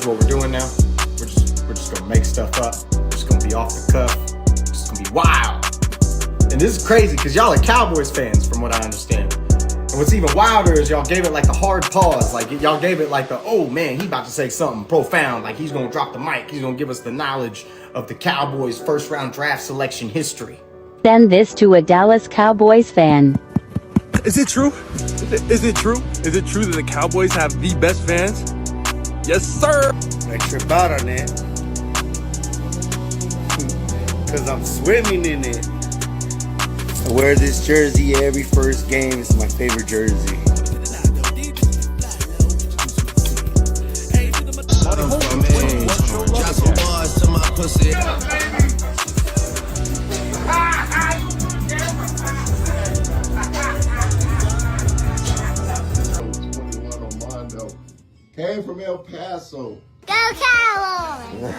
is what we're doing now. We're just gonna make stuff up. It's gonna be off the cuff. It's gonna be wild. And this is crazy because y'all are Cowboys fans, from what I understand. And what's even wilder is y'all gave it like the hard pause. Like y'all gave it like the, oh man, he about to say something profound. Like he's gonna drop the mic. He's gonna give us the knowledge of the Cowboys' first round draft selection history. Send this to a Dallas Cowboys fan. Is it true? Is it true? Is it true that the Cowboys have the best fans? Yes, sir. I trip out on it. Because I'm swimming in it. I wear this jersey every first game. It's my favorite jersey. Drop some bars to my pussy. Came from El Paso. Go Cowboys!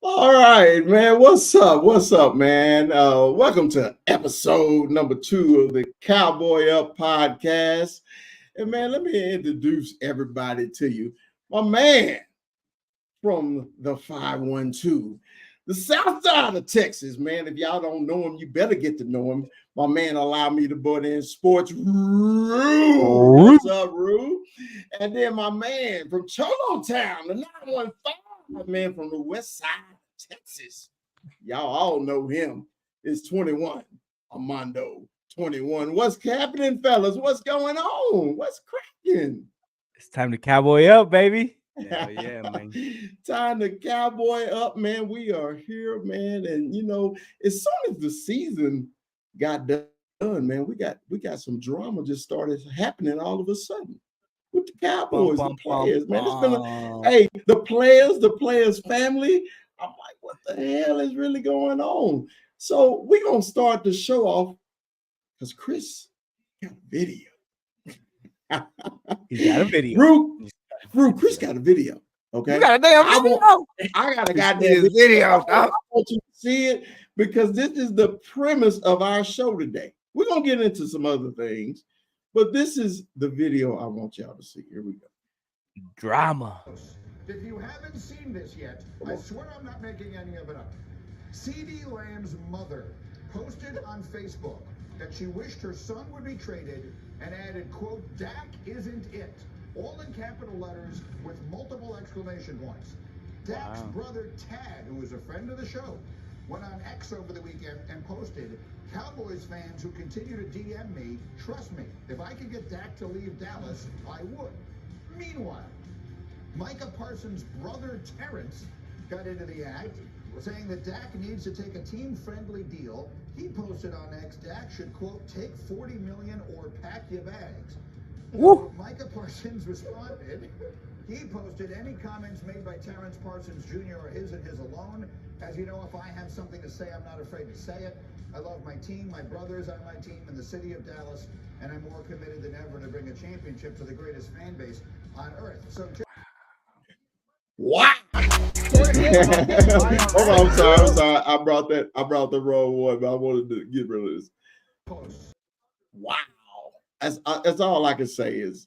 All right, man. What's up? What's up, man? Welcome to episode number 2 of the Cowboy Up podcast. And man, let me introduce everybody to you. My man from the 512, the south side of Texas, man. If y'all don't know him, you better get to know him. My man allowed me to butt in sports. Rue. What's up, Rue? And then my man from Cholo Town, the 915, man from the west side of Texas. Y'all all know him. It's 21, Armando 21. What's happening, fellas? What's going on? What's cracking? It's time to Cowboy Up, baby. Hell yeah, man. Time to Cowboy Up, man. We are here, man. And you know, as soon as the season got done, man, we got some drama just started happening all of a sudden with the Cowboys, the players, man. It's been the players family. I'm like, what the hell is really going on? So we're gonna start the show off because Chris got a video. He's got a video. Rue, Chris got a video. Okay. You got a damn video. I got a goddamn video. I want you to see it because this is the premise of our show today. We're gonna get into some other things, but this is the video I want y'all to see. Here we go. Drama. If you haven't seen this yet, I swear I'm not making any of it up. CeeDee Lamb's mother posted on Facebook that she wished her son would be traded and added, quote, "Dak isn't it," all in capital letters with multiple exclamation points. Dak's brother Tad, who is a friend of the show, went on X over the weekend and posted, "Cowboys fans who continue to DM me, trust me, if I could get Dak to leave Dallas, I would." Meanwhile, Micah Parsons' brother Terrence got into the act, saying that Dak needs to take a team-friendly deal. He posted on X, Dak should, quote, "take $40 million or pack your bags." So Micah Parsons responded. He posted, "Any comments made by Terrence Parsons Jr. are his and his alone. As you know, if I have something to say, I'm not afraid to say it. I love my team, my brothers on my team, and the city of Dallas, and I'm more committed than ever to bring a championship to the greatest fan base on earth." So, wow. Hold on, I'm sorry. I brought the wrong one, but I wanted to get rid of this. Wow. That's all I can say is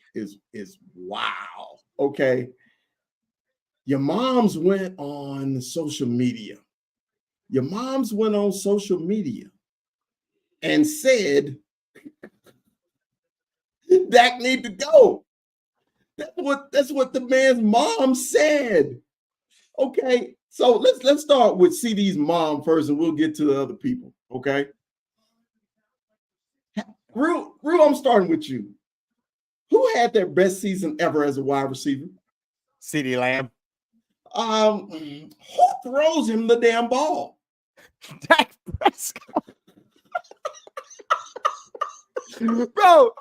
wow. Okay. Your moms went on social media. And said Dak need to go. That's what the man's mom said. Okay, so let's start with CeeDee's mom first, and we'll get to the other people. Okay, Rue, I'm starting with you. Who had their best season ever as a wide receiver? CeeDee Lamb. Who throws him the damn ball? Dak Prescott. Bro,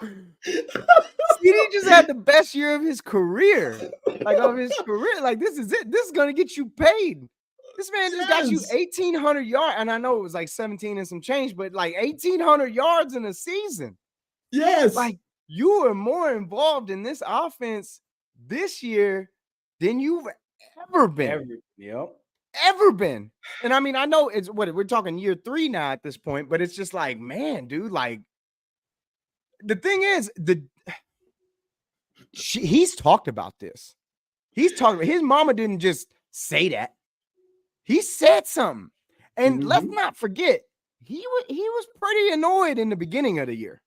CeeDee just had the best year of his career. Like this is it. This is gonna get you paid. This man just got you 1,800 yards, and I know it was like 17 and some change, but like 1,800 yards in a season. Yes, like you were more involved in this offense this year than you've ever been. Ever been. And I mean, I know it's what we're talking year 3 now at this point, but it's just like, man, dude, like. The thing is, he's talked about this. He's talking about his mama didn't just say that. He said something. And let's not forget, he was pretty annoyed in the beginning of the year.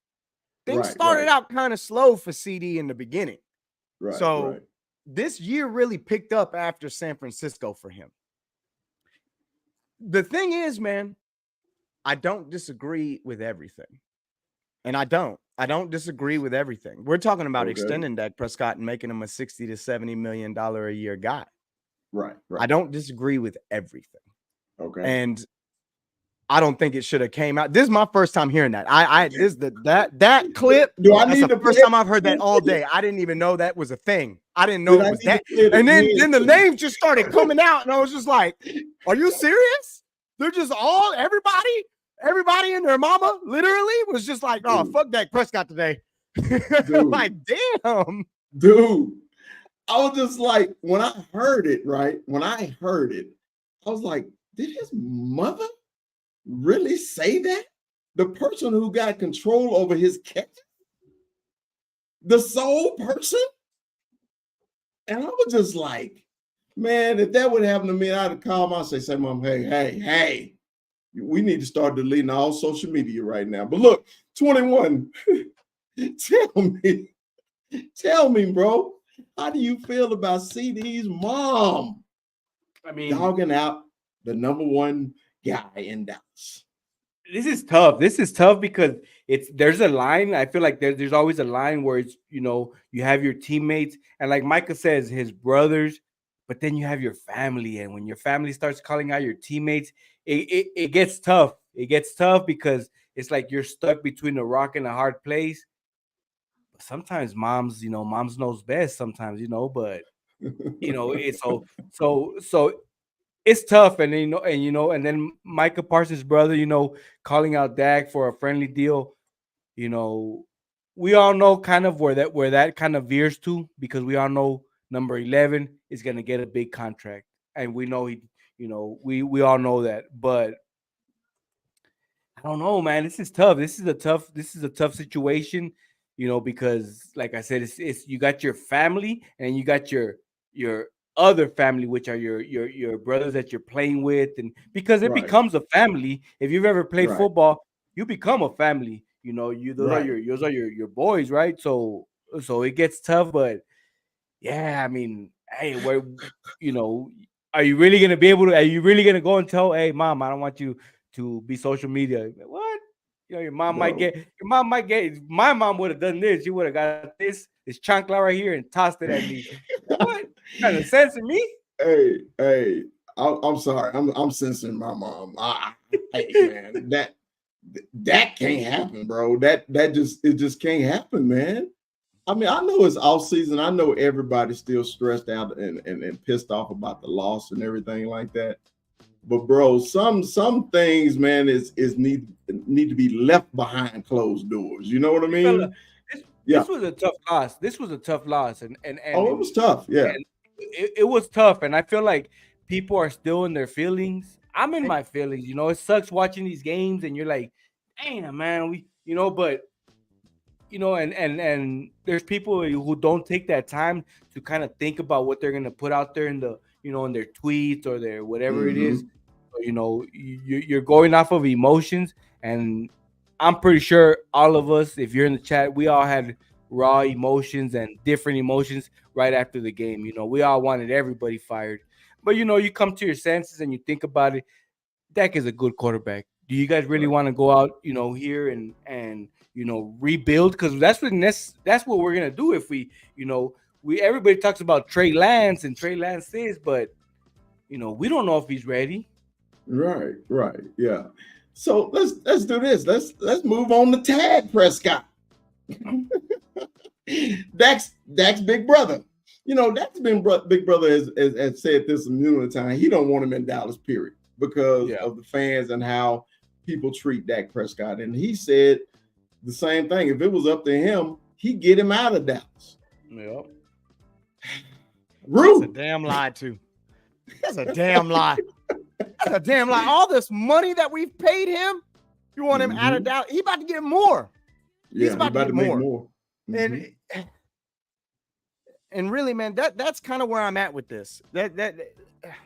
Things started out kind of slow for CD in the beginning. So this year really picked up after San Francisco for him. The thing is, man, I don't disagree with everything. And I don't disagree with everything. We're talking about extending Dak Prescott and making him a $60 to $70 million a year guy. Right. I don't disagree with everything. Okay. And I don't think it should have came out. This is my first time hearing that. That clip. That's the first time I've heard that all day. I didn't even know that was a thing. I didn't know it was that. And then the names just started coming out, and I was just like, "Are you serious? They're just everybody and their mama literally was just like, oh, fuck Dak Prescott today." Like, damn, dude. I was just like, when I heard it, I was like, did his mother really say that? The person who got control over his catch, the sole person? And I was just like, man, if that would happen to me, I'd have called my and say, Mom, hey, we need to start deleting all social media right now. But look, 21, tell me, bro, how do you feel about CD's mom? I mean, dogging out the number one guy in Dallas. This is tough. Because there's a line. I feel like there's always a line where it's, you have your teammates, and like Micah says, his brothers, but then you have your family. And when your family starts calling out your teammates, it gets tough. It gets tough because it's like you're stuck between a rock and a hard place. But sometimes moms knows best sometimes, but it's so it's tough. And and then Micah Parsons' brother, calling out Dak for a friendly deal. We all know kind of where that kind of veers to, because we all know number 11 is going to get a big contract, and we know we all know that. But I don't know, man. This is tough. This is a tough situation, because like I said, it's you got your family and you got your other family, which are your brothers that you're playing with, and because it becomes a family. If you've ever played football, you become a family. Those are your boys, right? So it gets tough, but yeah, I mean, hey, where are you really gonna be able to? Are you really gonna go and tell, hey, mom, I don't want you to be social media? What? Your mom might get. My mom would have done this. She would have got this chancla right here and tossed it at me. What kind of sense in me? Hey, I'm sorry. I'm censoring my mom. Hey, man, that can't happen, bro. That just can't happen, man. I mean, I know it's off season. I know everybody's still stressed out and pissed off about the loss and everything like that. But bro, some things, man, is need to be left behind closed doors. You know what I mean? This was a tough loss. And it was tough. Yeah, it was tough, and I feel like people are still in their feelings. I'm in my feelings. It sucks watching these games, and you're like, damn, man, but. And there's people who don't take that time to kind of think about what they're going to put out there in the, in their tweets or their whatever it is. So, you're going off of emotions, and I'm pretty sure all of us, if you're in the chat, we all had raw emotions and different emotions right after the game. We all wanted everybody fired, but you come to your senses and you think about it. Dak is a good quarterback. Do you guys really want to go out, here and rebuild? Because that's what we're gonna do if we everybody talks about Trey Lance and Trey Lance this, but we don't know if he's ready. Right, yeah. So let's do this. Let's move on to Dak Prescott. Dak's big brother. Dak's big brother has said this a million times. He don't want him in Dallas, period, because of the fans and how people treat Dak Prescott. And he said the same thing. If it was up to him, he'd get him out of Dallas. Yep. Rude. That's a damn lie, too. That's a damn lie. That's a damn lie. All this money that we've paid him, you want him out of Dallas? He about to get more. Yeah, he's about to make more. And And really, man, that's kind of where I'm at with this.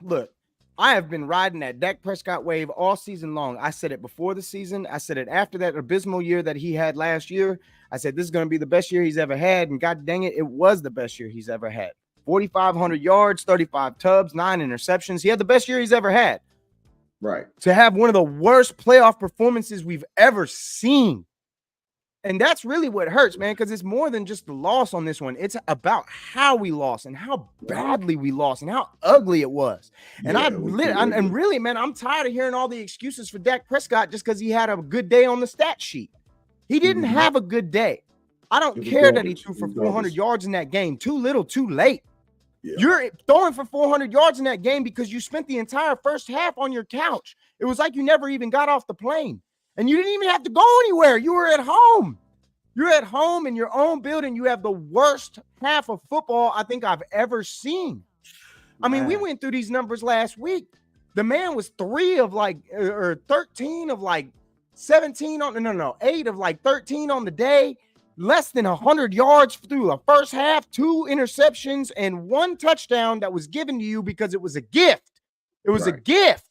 Look, I have been riding that Dak Prescott wave all season long. I said it before the season. I said it after that abysmal year that he had last year. I said this is going to be the best year he's ever had, and god dang it, it was the best year he's ever had. 4,500 yards, 35 tubs, 9 interceptions. He had the best year he's ever had. Right. To have one of the worst playoff performances we've ever seen. And that's really what hurts, man, because it's more than just the loss on this one. It's about how we lost and how badly we lost and how ugly it was. And and really, man, I'm tired of hearing all the excuses for Dak Prescott just because he had a good day on the stat sheet. He didn't have a good day. I don't care that he threw for 400 yards in that game. Too little, too late. Yeah. You're throwing for 400 yards in that game because you spent the entire first half on your couch. It was like you never even got off the plane. And you didn't even have to go anywhere. You were at home. You're at home in your own building. You have the worst half of football I think I've ever seen. I mean, we went through these numbers last week. The man was 3 of like, or 13 of like 17 on, 8 of like 13 on the day. Less than 100 yards through the first half, 2 interceptions, and 1 touchdown that was given to you because it was a gift. It was a gift.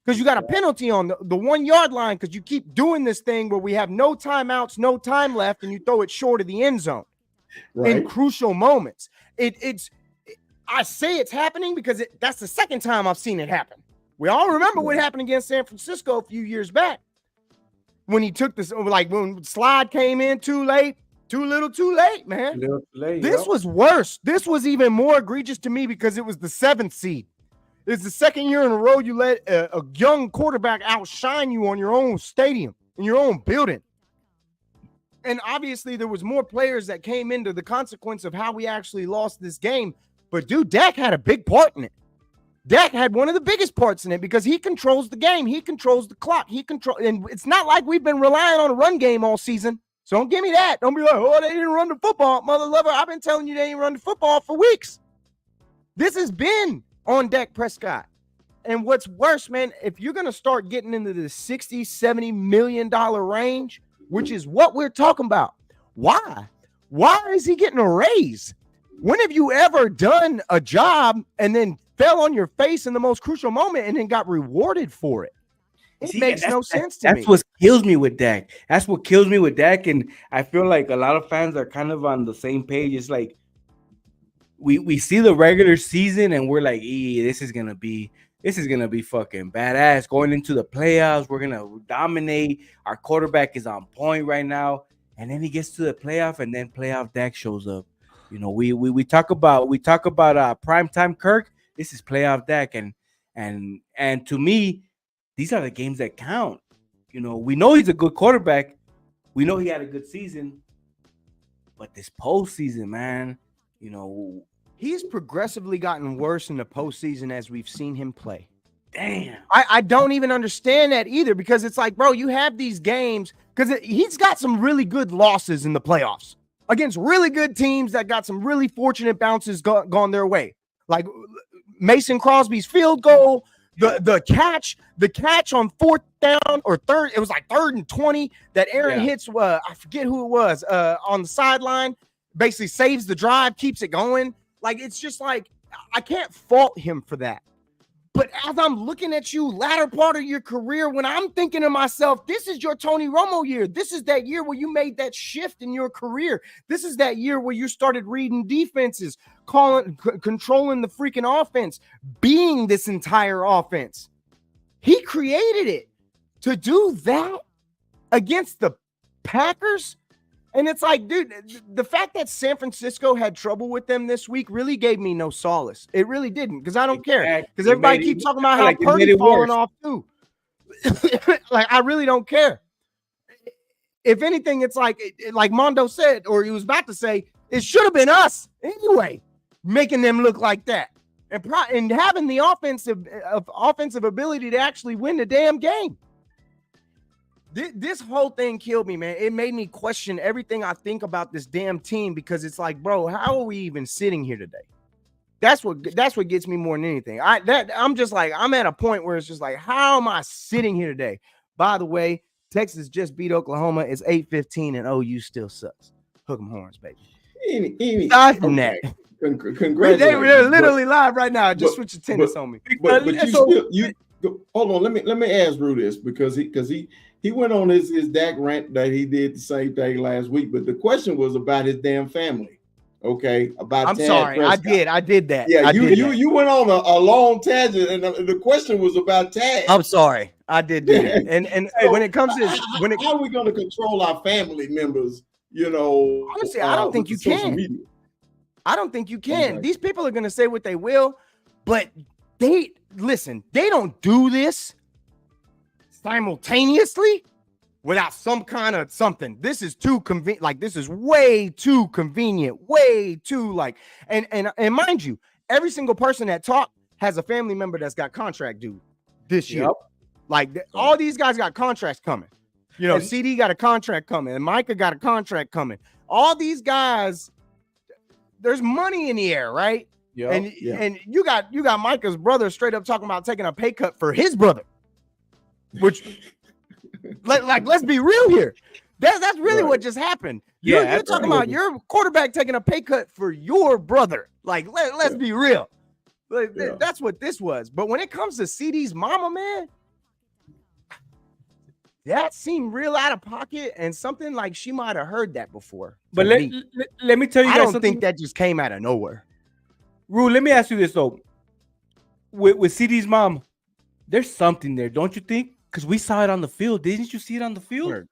Because you got a penalty on the 1 yard line because you keep doing this thing where we have no timeouts, no time left, and you throw it short of the end zone in crucial moments. I say it's happening because that's the second time I've seen it happen. We all remember what happened against San Francisco a few years back when he took this, like when Slide came in too late, too little, too late, man. This was worse. This was even more egregious to me because it was the 7th seed. It's the second year in a row you let a young quarterback outshine you on your own stadium, in your own building. And obviously there was more players that came into the consequence of how we actually lost this game. But dude, Dak had a big part in it. Dak had one of the biggest parts in it because he controls the game. He controls the clock. And it's not like we've been relying on a run game all season. So don't give me that. Don't be like, oh, they didn't run the football. Mother lover, I've been telling you they didn't run the football for weeks. This has been on Dak Prescott. And what's worse, man, if you're going to start getting into the $60, $70 million range, which is what we're talking about, why? Why is he getting a raise? When have you ever done a job and then fell on your face in the most crucial moment and then got rewarded for it? It makes no sense to me. That's what kills me with Dak. That's what kills me with Dak. And I feel like a lot of fans are kind of on the same page. It's like we see the regular season and we're like, this is gonna be fucking badass. Going into the playoffs, we're gonna dominate. Our quarterback is on point right now. And then he gets to the playoff, and then playoff Dak shows up. You know, we talk about primetime Kirk. This is playoff Dak, and to me, these are the games that count. You know, we know he's a good quarterback. We know he had a good season, but this postseason, man, you know, he's progressively gotten worse in the postseason as we've seen him play. Damn. I don't even understand that either because it's like, bro, you have these games because he's got some really good losses in the playoffs against really good teams that got some really fortunate bounces gone their way. Like Mason Crosby's field goal, the catch on 4th down or 3rd, it was like 3rd and 20 that Aaron hits, I forget who it was, on the sideline, basically saves the drive, keeps it going. Like, it's just like, I can't fault him for that. But as I'm looking at you, latter part of your career, when I'm thinking to myself, this is your Tony Romo year. This is that year where you made that shift in your career. This is that year where you started reading defenses, controlling the freaking offense, being this entire offense. He created it to do that against the Packers. And it's like, dude, the fact that San Francisco had trouble with them this week really gave me no solace. It really didn't, because I don't care. Because everybody keeps talking about how Purdy falling off too. Like, I really don't care. If anything, it's like Mondo said, or he was about to say, it should have been us anyway, making them look like that. And having the offensive ability to actually win the damn game. This whole thing killed me, man. It made me question everything I think about this damn team because it's like, bro, how are we even sitting here today? That's what gets me more than anything. I'm just like, I'm at a point where it's just like, how am I sitting here today? By the way, Texas just beat Oklahoma. It's 8-15 and OU still sucks. Hook 'em horns, baby. Aside from that, Congratulations. They're literally live right now. Just switch your tennis on me. But hold on. Let me ask Rue this because he went on his Dak rant that he did the same thing last week. But the question was about his damn family. Okay, about I'm Tad sorry, Prescott. I did that. Yeah, you went on a long tangent, and the question was about Tad. I'm sorry, I did do that. And So, when it comes to how are we going to control our family members? You know, honestly, I don't think you can. Media? I don't think you can. Okay. These people are going to say what they will, but they don't do this simultaneously without some kind of something. This is too convenient. Like, this is way too convenient, way too like, and mind you, every single person that talked has a family member that's got contract due this year. Like all these guys got contracts coming. You know, CD got a contract coming, and Micah got a contract coming. All these guys, there's money in the air, right? Yeah. And you got Micah's brother straight up talking about taking a pay cut for his brother, which, let's be real here. That's really what just happened. You're talking about your quarterback taking a pay cut for your brother. Like, let's be real. That's what this was. But when it comes to CD's mama, man, that seemed real out of pocket and something like she might have heard that before. But let me tell you, I guys don't think that just came out of nowhere. Rue, let me ask you this though. With CD's mom, there's something there, don't you think? Because we saw it on the field. Didn't you see it on the field?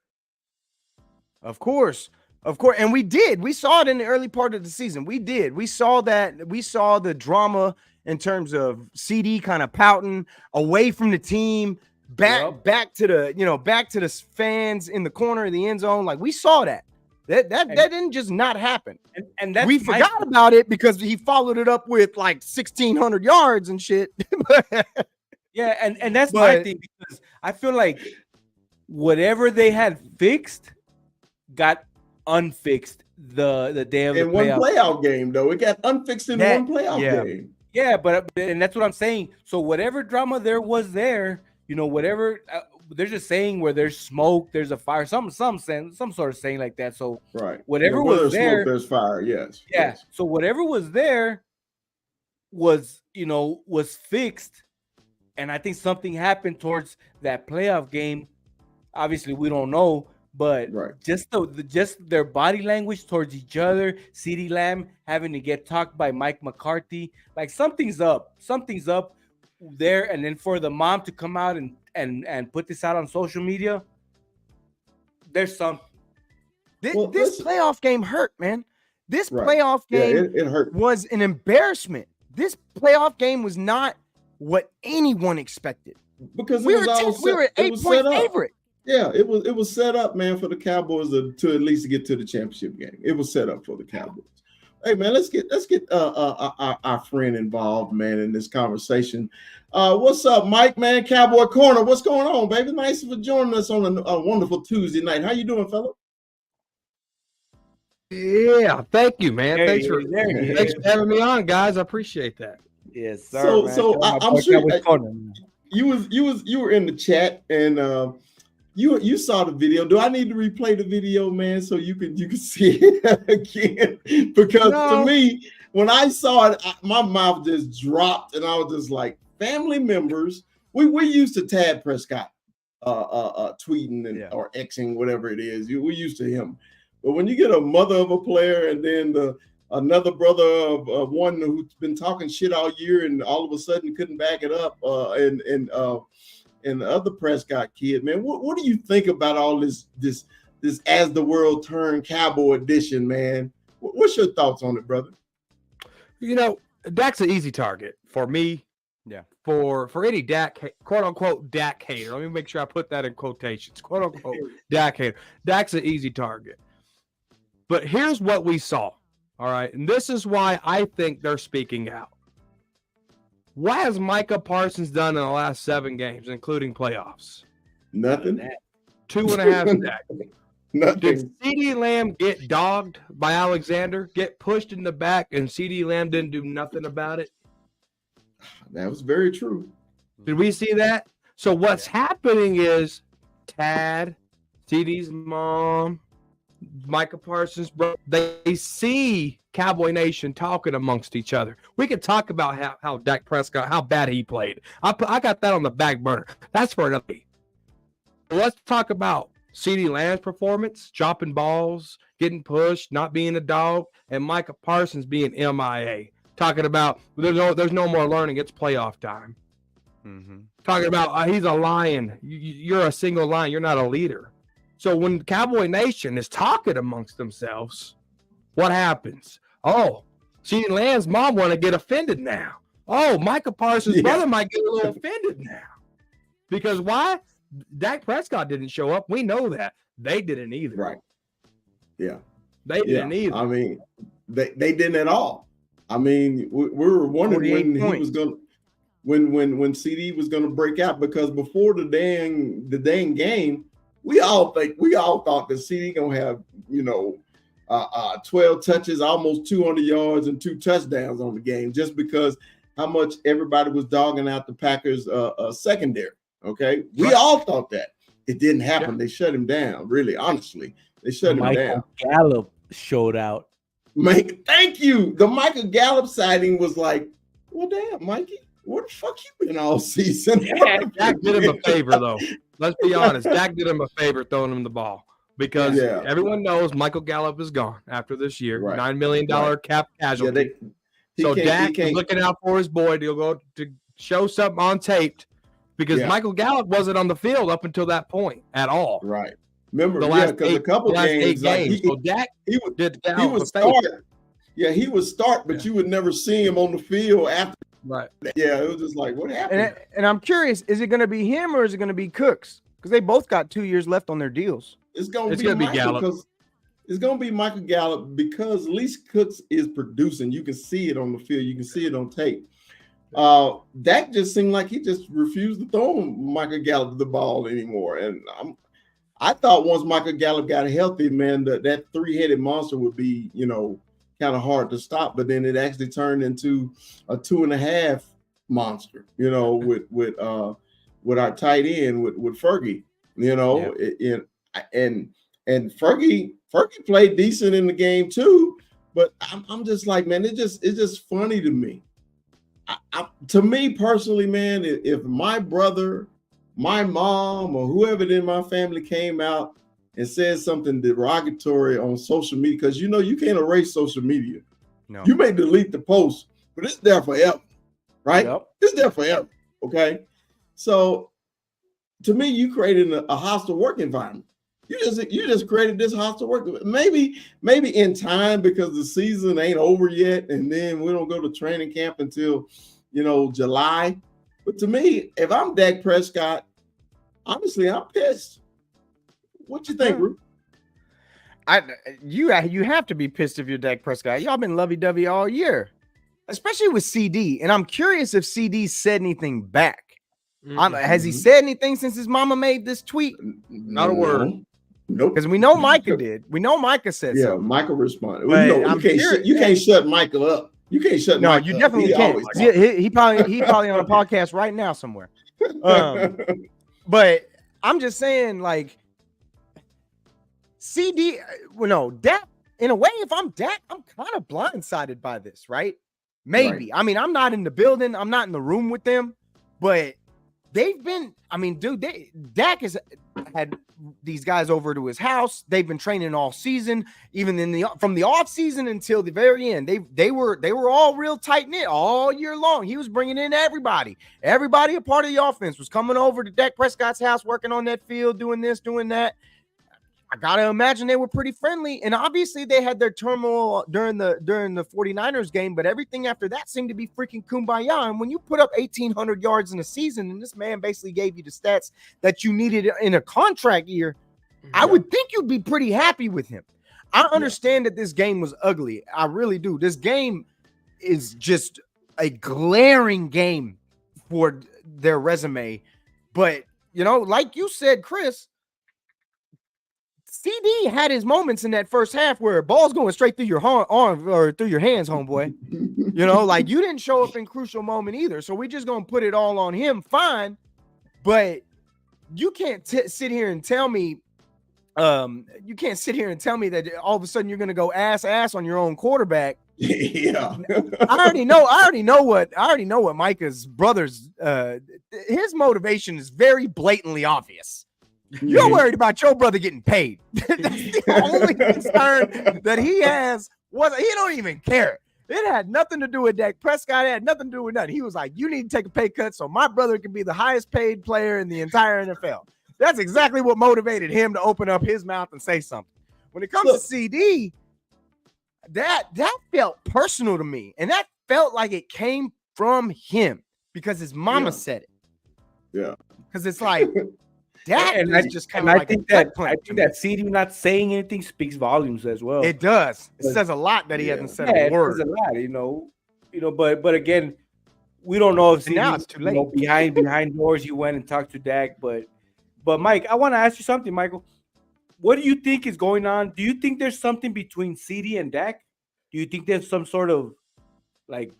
Of course. And we did. We saw it in the early part of the season. We did. We saw that. We saw the drama in terms of CD kind of pouting away from the team, back to the fans in the corner of the end zone. Like, we saw that. That didn't just not happen. And that's we forgot about it because he followed it up with like 1,600 yards and shit. Yeah, and that's my thing, because I feel like whatever they had fixed got unfixed the day of the one playoff game, though. It got unfixed in one playoff game. Yeah, and that's what I'm saying. So whatever drama there was there, whatever they're just saying where there's smoke, there's a fire, some sort of saying like that. So whatever was there, smoke, there's fire. Yes. Yeah. Yes. So whatever was there was fixed. And I think something happened towards that playoff game. Obviously, we don't know, but just their body language towards each other, CeeDee Lamb having to get talked by Mike McCarthy, like something's up there. And then for the mom to come out and put this out on social media, there's something. This playoff game hurt, man. This playoff game it hurt. Was an embarrassment. This playoff game was not what anyone expected, because we were an 8-point favorite. Yeah, it was set up, man, for the Cowboys to at least get to the championship game. It was set up for the Cowboys. Hey, man, let's get our friend involved, man, in this conversation. What's up, Mike, man? Cowboy Corner. What's going on, baby? Nice for joining us on a wonderful Tuesday night. How you doing, fella? Yeah, thank you, man. Thanks for having me on, guys. I appreciate that. Yes, sir. So I'm sure you were in the chat and you saw the video. Do I need to replay the video, man, so you can see it again? Because to me, when I saw it, my mouth just dropped, and I was just like, family members. We used to Tad Prescott tweeting or Xing, whatever it is. We used to him. But when you get a mother of a player and then another brother of one who's been talking shit all year and all of a sudden couldn't back it up, and the other Prescott kid, man, what do you think about all this as the world turned Cowboy edition, man? What's your thoughts on it, brother? Dak's an easy target for me. Yeah. For any Dak, quote unquote Dak hater. Let me make sure I put that in quotations. Quote unquote Dak hater. Dak's an easy target. But here's what we saw. All right. And this is why I think they're speaking out. What has Micah Parsons done in the last 7 games, including playoffs? Nothing. 2.5 sacks. Nothing. Did CeeDee Lamb get dogged by Alexander, get pushed in the back, and CeeDee Lamb didn't do nothing about it? That was very true. Did we see that? So what's happening is Tad, CeeDee's mom, Micah Parsons, bro, they see Cowboy Nation talking amongst each other. We could talk about how Dak Prescott, how bad he played. I got that on the back burner. That's for another day. Let's talk about CeeDee Lamb's performance, dropping balls, getting pushed, not being a dog, and Micah Parsons being MIA. Talking about there's no more learning. It's playoff time. Mm-hmm. Talking about he's a lion. You're a single lion. You're not a leader. So when Cowboy Nation is talking amongst themselves, what happens? Oh, CeeDee Lamb's mom want to get offended now. Oh, Micah Parsons' brother might get a little offended now. Because why? Dak Prescott didn't show up. We know that. They didn't either. Right. Yeah. They didn't either. I mean, they didn't at all. I mean, we were wondering when he was going to, when CD was going to break out, because before the dang game, we all thought that CD going to have, 12 touches, almost 200 yards and 2 touchdowns on the game, just because how much everybody was dogging out the Packers secondary. Okay. We all thought that. It didn't happen. Yeah. They shut him down. Really, honestly, they shut him down. Gallup showed out. Mike, thank you. The Michael Gallup sighting was like, well, damn, Mikey, where the fuck you been all season? Dak did him a favor, though. Let's be honest. Dak did him a favor throwing him the ball, because everyone knows Michael Gallup is gone after this year. Right. $9 million cap casualty. So Dak is looking out for his boy to go to show something on tape, because Michael Gallup wasn't on the field up until that point at all. Right. Remember, because a couple games, so Dak he would start. Yeah, he would start, but you would never see him on the field after. Right. Yeah, it was just like, what happened? And I'm curious, is it going to be him or is it going to be Cooks? Because they both got 2 years left on their deals. It's going to be Gallup. It's going to be Michael Gallup, because at least Cooks is producing. You can see it on the field. You can see it on tape. Dak just seemed like he just refused to throw Michael Gallup the ball anymore. And I thought once Michael Gallup got healthy, man, that three-headed monster would be, kind of hard to stop. But then it actually turned into a 2.5 monster, with our tight end with Fergie, and Fergie played decent in the game too. But I'm just like, man, it's just funny to me. To me personally, man, if my brother, my mom, or whoever in my family came out and said something derogatory on social media, because you can't erase social media. No. You may delete the post, but it's there forever, right? Yep. It's there forever. Okay. So to me, you created a hostile work environment. You just created this hostile work. Maybe in time, because the season ain't over yet, and then we don't go to training camp until July. But to me, if I'm Dak Prescott, honestly, I'm pissed. What you think, Ru? You have to be pissed if you're Dak Prescott. Y'all been lovey-dovey all year, especially with CD. And I'm curious if CD said anything back. Has he said anything since his mama made this tweet? Not a word. Nope. Because we know Micah did. We know Micah said something. Yeah, Micah responded. Well, you can't shut Michael up. You can't shut. No, Micah you definitely can't. He probably on a podcast right now somewhere. But I'm just saying, like, CD. Well, no, Dak. In a way, if I'm Dak, I'm kind of blindsided by this, right? Maybe. Right. I mean, I'm not in the building. I'm not in the room with them, but they've been. I mean, dude, Dak has had these guys over to his house. They've been training all season, even from the off season until the very end. They were all real tight knit all year long. He was bringing in everybody a part of the offense was coming over to Dak Prescott's house, working on that field, doing this, doing that. I gotta imagine they were pretty friendly, and obviously they had their turmoil during the 49ers game, but everything after that seemed to be freaking kumbaya. And when you put up 1,800 yards in a season, and this man basically gave you the stats that you needed in a contract year, I would think you'd be pretty happy with him. I understand that this game was ugly. I really do. This game is just a glaring game for their resume. But, like you said, Chris, CD had his moments in that first half where ball's going straight through your arm or through your hands, homeboy. Like you didn't show up in crucial moment either. So we're just going to put it all on him. Fine. But you can't sit here and tell me that all of a sudden you're going to go ass on your own quarterback Yeah. I already know what Micah's brother's his motivation is very blatantly obvious. You're worried about your brother getting paid. That's the only concern that he has. He don't even care. It had nothing to do with Dak Prescott. It had nothing to do with nothing. He was like, you need to take a pay cut so my brother can be the highest paid player in the entire NFL. That's exactly what motivated him to open up his mouth and say something. When it comes to CD, that felt personal to me. And that felt like it came from him because his mama said it. Yeah. Because it's like, that and is just kind of like I think that CD not saying anything speaks volumes as well. It does. It says a lot that he hasn't said a word. It says a lot, but again, we don't know if CD, now it's too late. Behind doors you went and talked to Dak, but Mike, I want to ask you something, Michael. What do you think is going on? Do you think there's something between CD and Dak? Do you think there's some sort of like,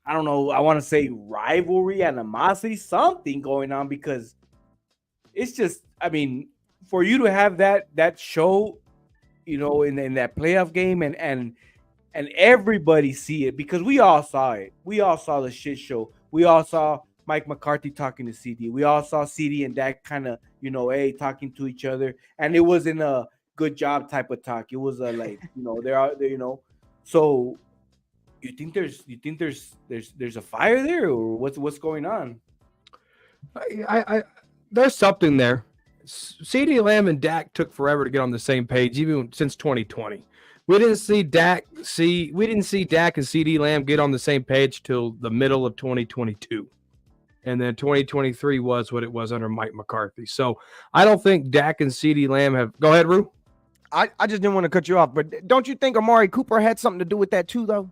I don't know, I want to say rivalry, animosity, something going on? Because it's just, I mean, for you to have that show, in that playoff game and everybody see it, because we all saw it. We all saw the shit show. We all saw Mike McCarthy talking to CD. We all saw CD and Dak kind of, talking to each other, and it wasn't a good job type of talk. It was a like, they're out there, So you think there's a fire there, or what's going on? I there's something there. CeeDee Lamb and Dak took forever to get on the same page, even since 2020. We didn't see Dak and CeeDee Lamb get on the same page till the middle of 2022. And then 2023 was what it was under Mike McCarthy. So I don't think Dak and CeeDee Lamb have. Go ahead, Rue. I just didn't want to cut you off, but don't you think Amari Cooper had something to do with that too, though?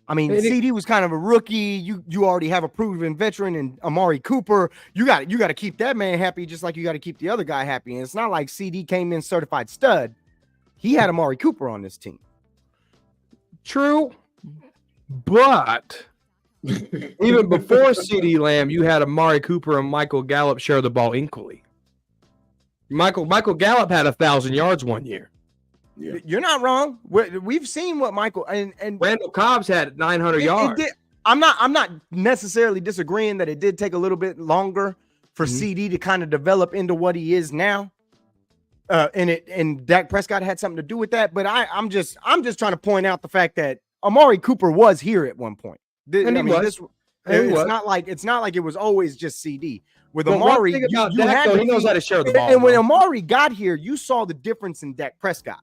I mean, CD was kind of a rookie. You already have a proven veteran in Amari Cooper. You got to keep that man happy, just like you got to keep the other guy happy. And it's not like CD came in certified stud. He had Amari Cooper on this team. True, but even before CeeDee Lamb, you had Amari Cooper and Michael Gallup share the ball equally. Michael Gallup had 1,000 yards one year. Yeah. You're not wrong. We've seen what Michael and Randall Cobb's had 900 yards. I'm not necessarily disagreeing that it did take a little bit longer for CD to kind of develop into what he is now. And Dak Prescott had something to do with that. But I'm just trying to point out the fact that Amari Cooper was here at one point. It's not like it was always just CD. With Amari, he knows how to share the ball. And when Amari got here, you saw the difference in Dak Prescott.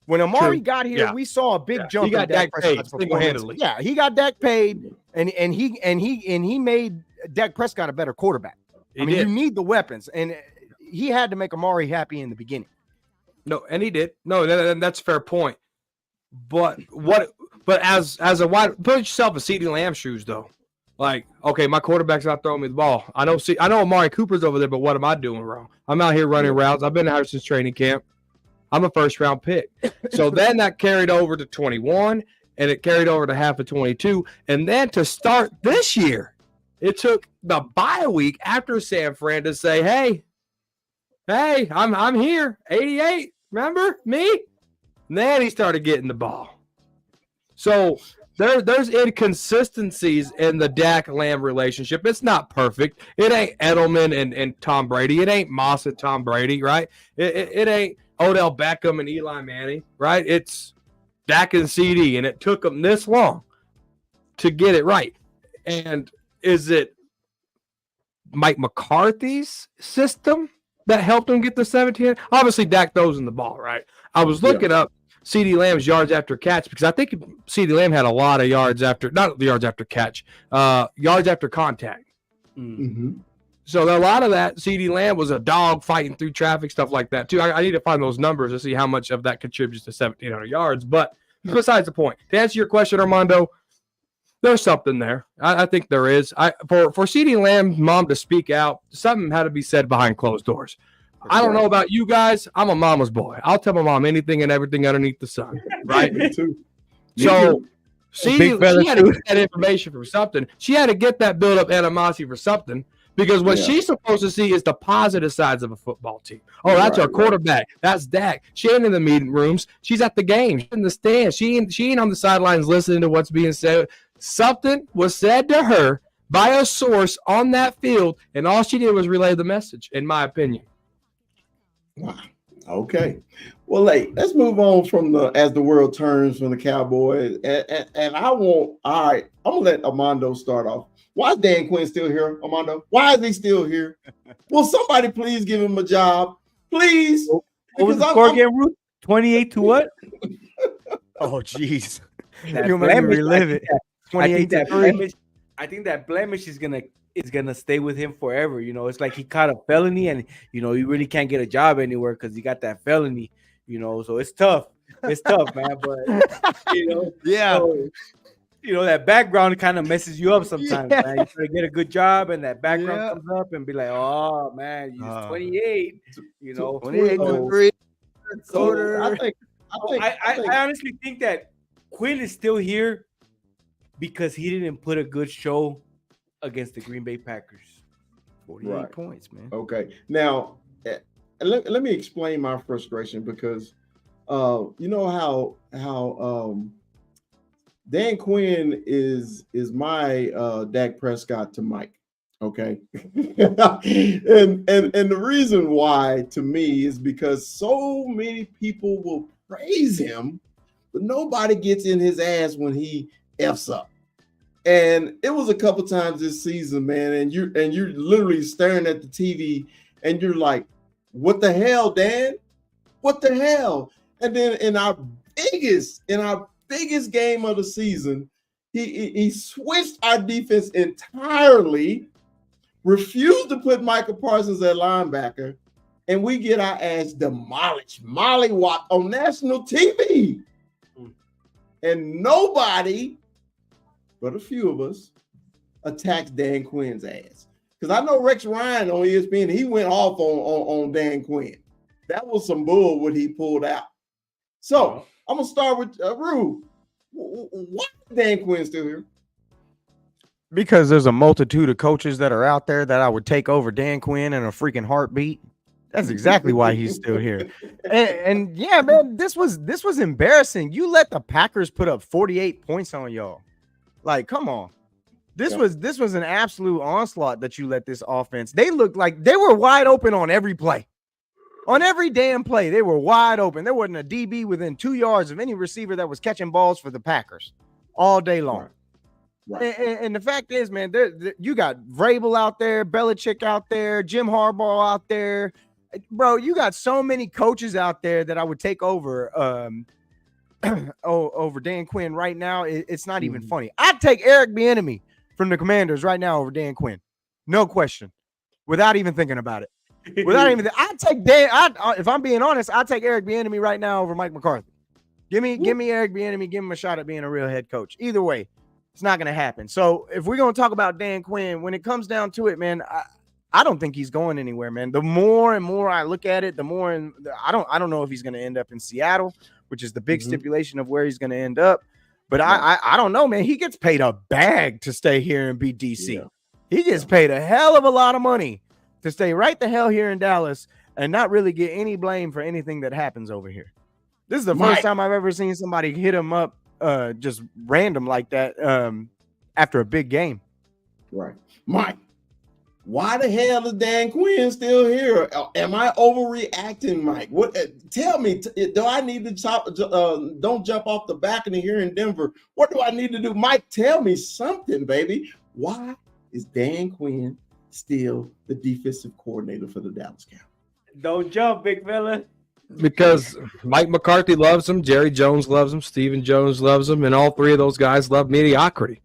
When Amari got here, we saw a big jump. He got in Dak paid Prescott's single-handedly. Yeah, he got Dak paid, and he made Dak Prescott a better quarterback. You need the weapons, and he had to make Amari happy in the beginning. No, and he did. No, that's a fair point. But as a wide, put yourself in CeeDee Lamb's shoes though. Like, okay, my quarterback's not throwing me the ball. I know Amari Cooper's over there, but what am I doing wrong? I'm out here running routes. I've been out since training camp. I'm a first-round pick. So then that carried over to 21, and it carried over to half of 22. And then to start this year, it took the bye week after San Fran to say, hey, I'm here, 88, remember me? And then he started getting the ball. So there's inconsistencies in the Dak-Lamb relationship. It's not perfect. It ain't Edelman and Tom Brady. It ain't Moss and Tom Brady, right? It ain't Odell Beckham and Eli Manning, right? It's Dak and CD, and it took them this long to get it right. And is it Mike McCarthy's system that helped him get the 17? Obviously, Dak throws in the ball, right? I was looking up CeeDee Lamb's yards after catch because I think CeeDee Lamb had a lot of yards after, not the yards after catch, yards after contact. Mm-hmm. So a lot of that, CeeDee Lamb was a dog fighting through traffic, stuff like that, too. I need to find those numbers to see how much of that contributes to 1,700 yards. But besides the point, to answer your question, Armando, there's something there. I think there is. For CeeDee Lamb's mom to speak out, something had to be said behind closed doors. I don't know about you guys. I'm a mama's boy. I'll tell my mom anything and everything underneath the sun, right? Me too. So she had to get that information from something. She had to get that build-up animosity for something Because what Yeah. she's supposed to see is the positive sides of a football team. Oh, that's our quarterback. That's Dak. She ain't in the meeting rooms. She's at the game. She's in the stands. She ain't on the sidelines listening to what's being said. Something was said to her by a source on that field, and all she did was relay the message, in my opinion. Wow. Okay. Well, let's move on from as the world turns from the Cowboys. And all right, I'm gonna let Armando start off. Why is Dan Quinn still here, Armando? Why is he still here? Will somebody please give him a job? Please. What was the score again, Ruth? 28 to what? Oh, jeez. That You'll make me blemish, relive it. 28 to 3. I think that blemish is gonna stay with him forever. You know, it's like he caught a felony, and you know, you really can't get a job anywhere because he got that felony. You know, so it's tough. It's tough, man. But you know, Yeah. so, you know, that background kind of messes you up sometimes, man. You try to get a good job, and that background comes up and be like, oh man, you're 28. You know, 28 to 3. So I honestly think that Quinn is still here because he didn't put a good show against the Green Bay Packers. 48 points, man. Okay. Now, let me explain my frustration because you know how Dan Quinn is my Dak Prescott to Mike. Okay. and the reason why to me is because so many people will praise him, but nobody gets in his ass when he F's up. And it was a couple times this season, man, and you're literally staring at the TV and you're like, what the hell, Dan? What the hell? And then in our biggest game of the season, he switched our defense entirely, refused to put Michael Parsons at linebacker, and we get our ass demolished, mollywopped on national TV. And nobody but a few of us attacks Dan Quinn's ass. Because I know Rex Ryan on ESPN, he went off on Dan Quinn. That was some bull what he pulled out. So I'm going to start with Rue. Why is Dan Quinn still here? Because there's a multitude of coaches that are out there that I would take over Dan Quinn in a freaking heartbeat. That's exactly why he's still here. And yeah, man, this was embarrassing. You let the Packers put up 48 points on y'all. Like, come on. This was an absolute onslaught that you let this offense. They looked like they were wide open on every play. On every damn play, they were wide open. There wasn't a DB within 2 yards of any receiver that was catching balls for the Packers all day long. Right. And the fact is, man, you got Vrabel out there, Belichick out there, Jim Harbaugh out there. Bro, you got so many coaches out there that I would take over over Dan Quinn right now. It's not even funny. I'd take Eric Bieniemy from the Commanders right now over Dan Quinn. No question. Without even thinking about it. I'd take if I'm being honest, I'd take Eric Bieniemy right now over Mike McCarthy. Give me Eric Bieniemy, give him a shot at being a real head coach. Either way, it's not going to happen. So if we're going to talk about Dan Quinn, when it comes down to it, man, I don't think he's going anywhere, man. The more and more I look at it, the more I don't know if he's going to end up in Seattle, which is the big stipulation of where he's going to end up. But I don't know, man. He gets paid a bag to stay here and be DC. Yeah. He gets paid a hell of a lot of money to stay right the hell here in Dallas and not really get any blame for anything that happens over here. This is the first time I've ever seen somebody hit him up just random like that after a big game. Right. Mike, why the hell is Dan Quinn still here? Am I overreacting, Mike? What? Tell me, do I need to don't jump off the balcony here in Denver? What do I need to do? Mike, tell me something, baby. Why is Dan Quinn still the defensive coordinator for the Dallas Cowboys? Don't jump, big fella. Because Mike McCarthy loves him, Jerry Jones loves him, Stephen Jones loves him, and all three of those guys love mediocrity.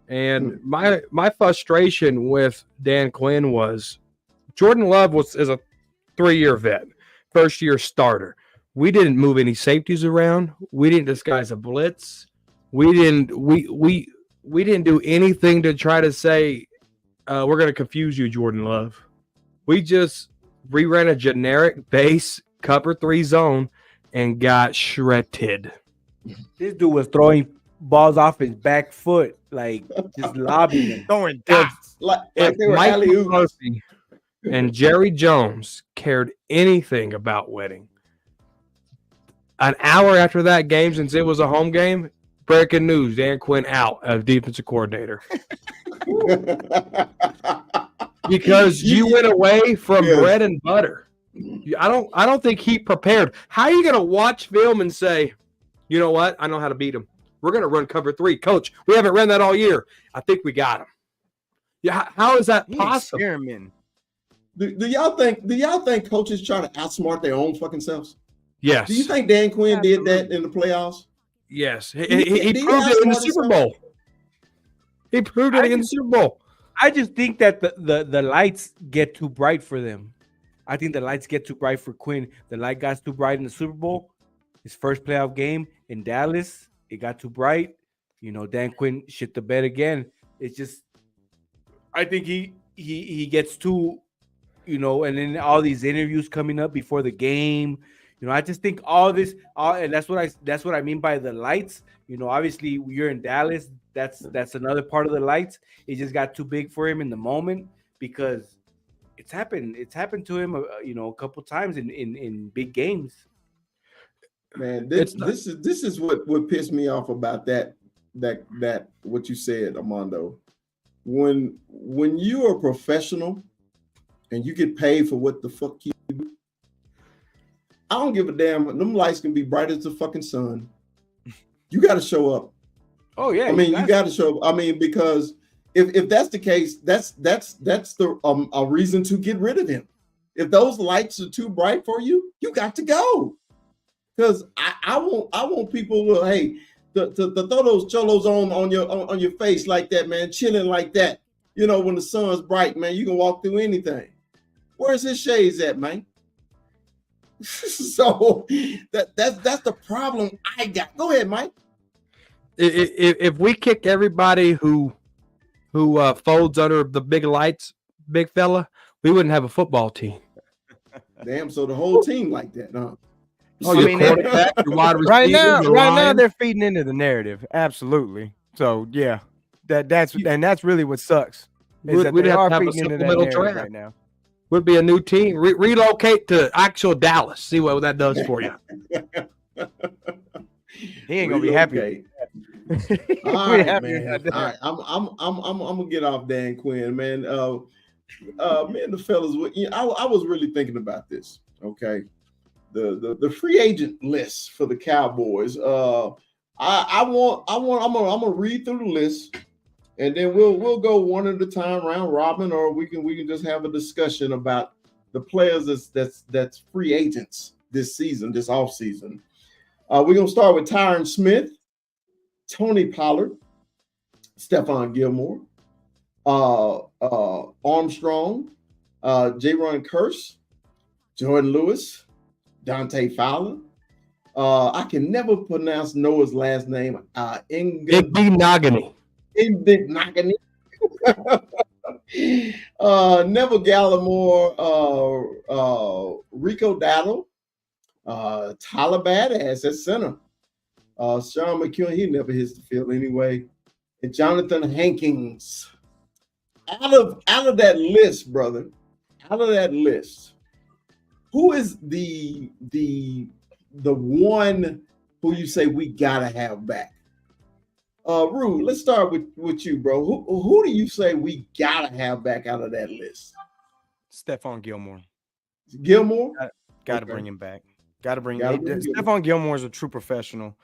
And my frustration with Dan Quinn was Jordan Love is a 3-year vet, first-year starter. We didn't move any safeties around. We didn't disguise a blitz. We didn't do anything to try to say we're going to confuse you, Jordan Love. We just reran a generic base cover 3 zone and got shredded. This dude was throwing balls off his back foot, like just lobbing them. Throwing If, dots. like if they were Mike alley-oops. McCarthy and Jerry Jones cared anything about winning, an hour after that game, since it was a home game, breaking news: Dan Quinn out as defensive coordinator because you went away from Yes. bread and butter. I don't think he prepared. How are you going to watch film and say, you know what? I know how to beat him. We're going to run cover 3. Coach, we haven't run that all year. I think we got him. Yeah, how is that possible? Experimenting. Do y'all think coaches try to outsmart their own fucking selves? Yes. Do you think Dan Quinn did that in the playoffs? Yes. He Did proved he it in the outsmart Super himself? Bowl. He proved it in the Super Bowl. I just think that the lights get too bright for them. I think the lights get too bright for Quinn. The light got too bright in the Super Bowl. His first playoff game in Dallas, it got too bright. You know, Dan Quinn shit the bed again. It's just, I think he gets too, you know, and then all these interviews coming up before the game. You know, I just think and that's what I mean by the lights. You know, obviously you're in Dallas. That's another part of the lights. It just got too big for him in the moment because it's happened. It's happened to him, you know, a couple times in big games. Man, this is what pissed me off about that what you said, Armando. When you're a professional and you get paid for what the fuck you do, I don't give a damn. Them lights can be bright as the fucking sun. You got to show up. Oh yeah, I mean, you got to show up. I mean, because if that's the case, that's the a reason to get rid of him. If those lights are too bright for you, you got to go. Because I want people to to throw those cholos on your face like that, man, chilling like that. You know, when the sun's bright, man, you can walk through anything. Where's his shades at, man? So that's the problem I got. Go ahead, Mike. If we kick everybody who folds under the big lights, big fella, we wouldn't have a football team. Damn, so the whole team like that, huh? Oh, your quarterback, your wide receiver, Right now your line. they're feeding into the narrative. Absolutely. So yeah, that's really what sucks. Is that We'd they have are to have a feeding into that supplemental narrative draft right now. Would be a new team. Relocate to actual Dallas. See what that does for you. He ain't gonna be happy. All right, man. All right, I'm gonna get off Dan Quinn, man. Me and the fellas, I was really thinking about this. Okay, the free agent list for the Cowboys. I'm gonna read through the list, and then we'll go one at a time, round robin, or we can just have a discussion about the players that's free agents this season, this offseason. We're gonna start with Tyron Smith, Tony Pollard, Stephon Gilmore, Armstrong, Jaron Kearse, Jordan Lewis, Dante Fowler. I can never pronounce Noah's last name. Big B Nogany. Neville Gallimore, Rico Dowdle, Tyler Badass at center. Sean McEwen, he never hits the field anyway. And Jonathan Hankins. Out of that list, brother, who is the one who you say we gotta have back? Rue, let's start with you, bro. Who do you say we gotta have back out of that list? Stephon Gilmore. Gilmore? Got to bring him back. Got to bring Gotta bring him. him. Stephon Gilmore is a true professional.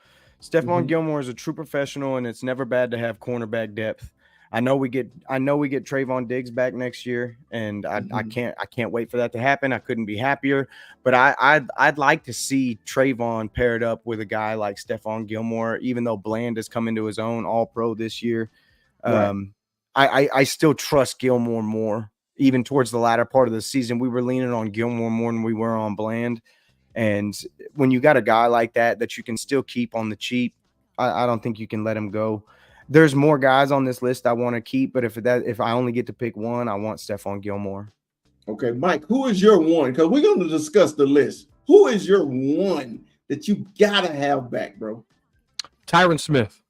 Gilmore is a true professional, and it's never bad to have cornerback depth. I know we get Trayvon Diggs back next year, and I can't wait for that to happen. I couldn't be happier. But I'd like to see Trayvon paired up with a guy like Stephon Gilmore, even though Bland has come into his own All-Pro this year. Right. I still trust Gilmore more. Even towards the latter part of the season, we were leaning on Gilmore more than we were on Bland. And when you got a guy like that you can still keep on the cheap, I don't think you can let him go. There's more guys on this list I want to keep, but if I only get to pick one, I want Stephon Gilmore. Okay, Mike, who is your one? Because we're going to discuss the list. Who is your one that you gotta have back, bro? Tyron Smith.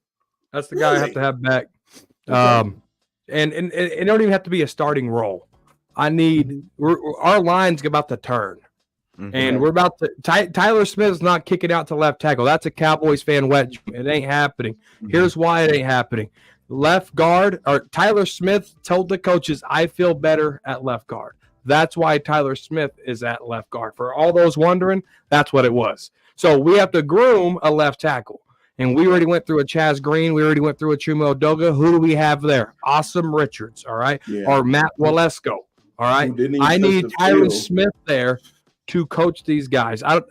That's the guy I have to have back. And it don't even have to be a starting role. I need our line's about to turn. And we're about to Tyler Smith's not kicking out to left tackle. That's a Cowboys fan wet dream. It ain't happening. Here's why it ain't happening. Left guard, or Tyler Smith told the coaches, I feel better at left guard. That's why Tyler Smith is at left guard. For all those wondering, that's what it was. So we have to groom a left tackle. And we already went through a Chaz Green. We already went through a Chumo Doga. Who do we have there? Awesome Richards, all right? Yeah. Or Matt Walesko, all right? I need Tyler Smith there to coach these guys. And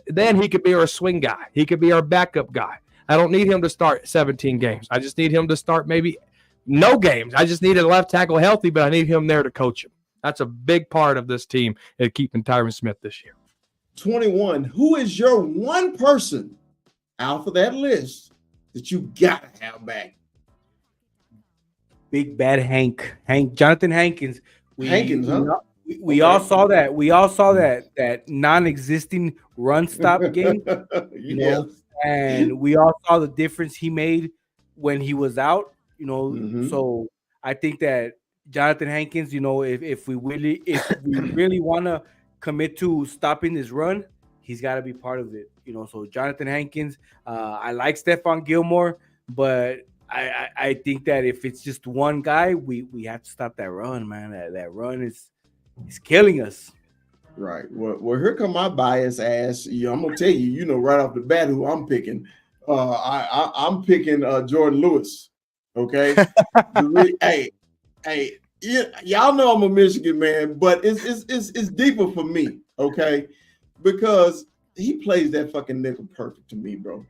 then he could be our swing guy. He could be our backup guy. I don't need him to start 17 games. I just need him to start maybe no games. I just need a left tackle healthy, but I need him there to coach him. That's a big part of this team at keeping Tyron Smith this year. 21. Who is your one person out of that list that you gotta have back? Big bad Jonathan Hankins. We all saw that. We all saw that non-existing run stop game. You know, and we all saw the difference he made when he was out. You know, so I think that Jonathan Hankins, you know, if we really want to commit to stopping this run, he's got to be part of it. You know, so Jonathan Hankins. I like Stephon Gilmore, but I think that if it's just one guy, we have to stop that run, man. That run is killing us. Right. Well, here come my bias ass. I'm gonna tell you, you know, right off the bat who I'm picking. I'm picking Jordan Lewis. Okay. Hey, y'all know I'm a Michigan man, but it's deeper for me. Okay, because he plays that fucking nickel perfect to me, bro.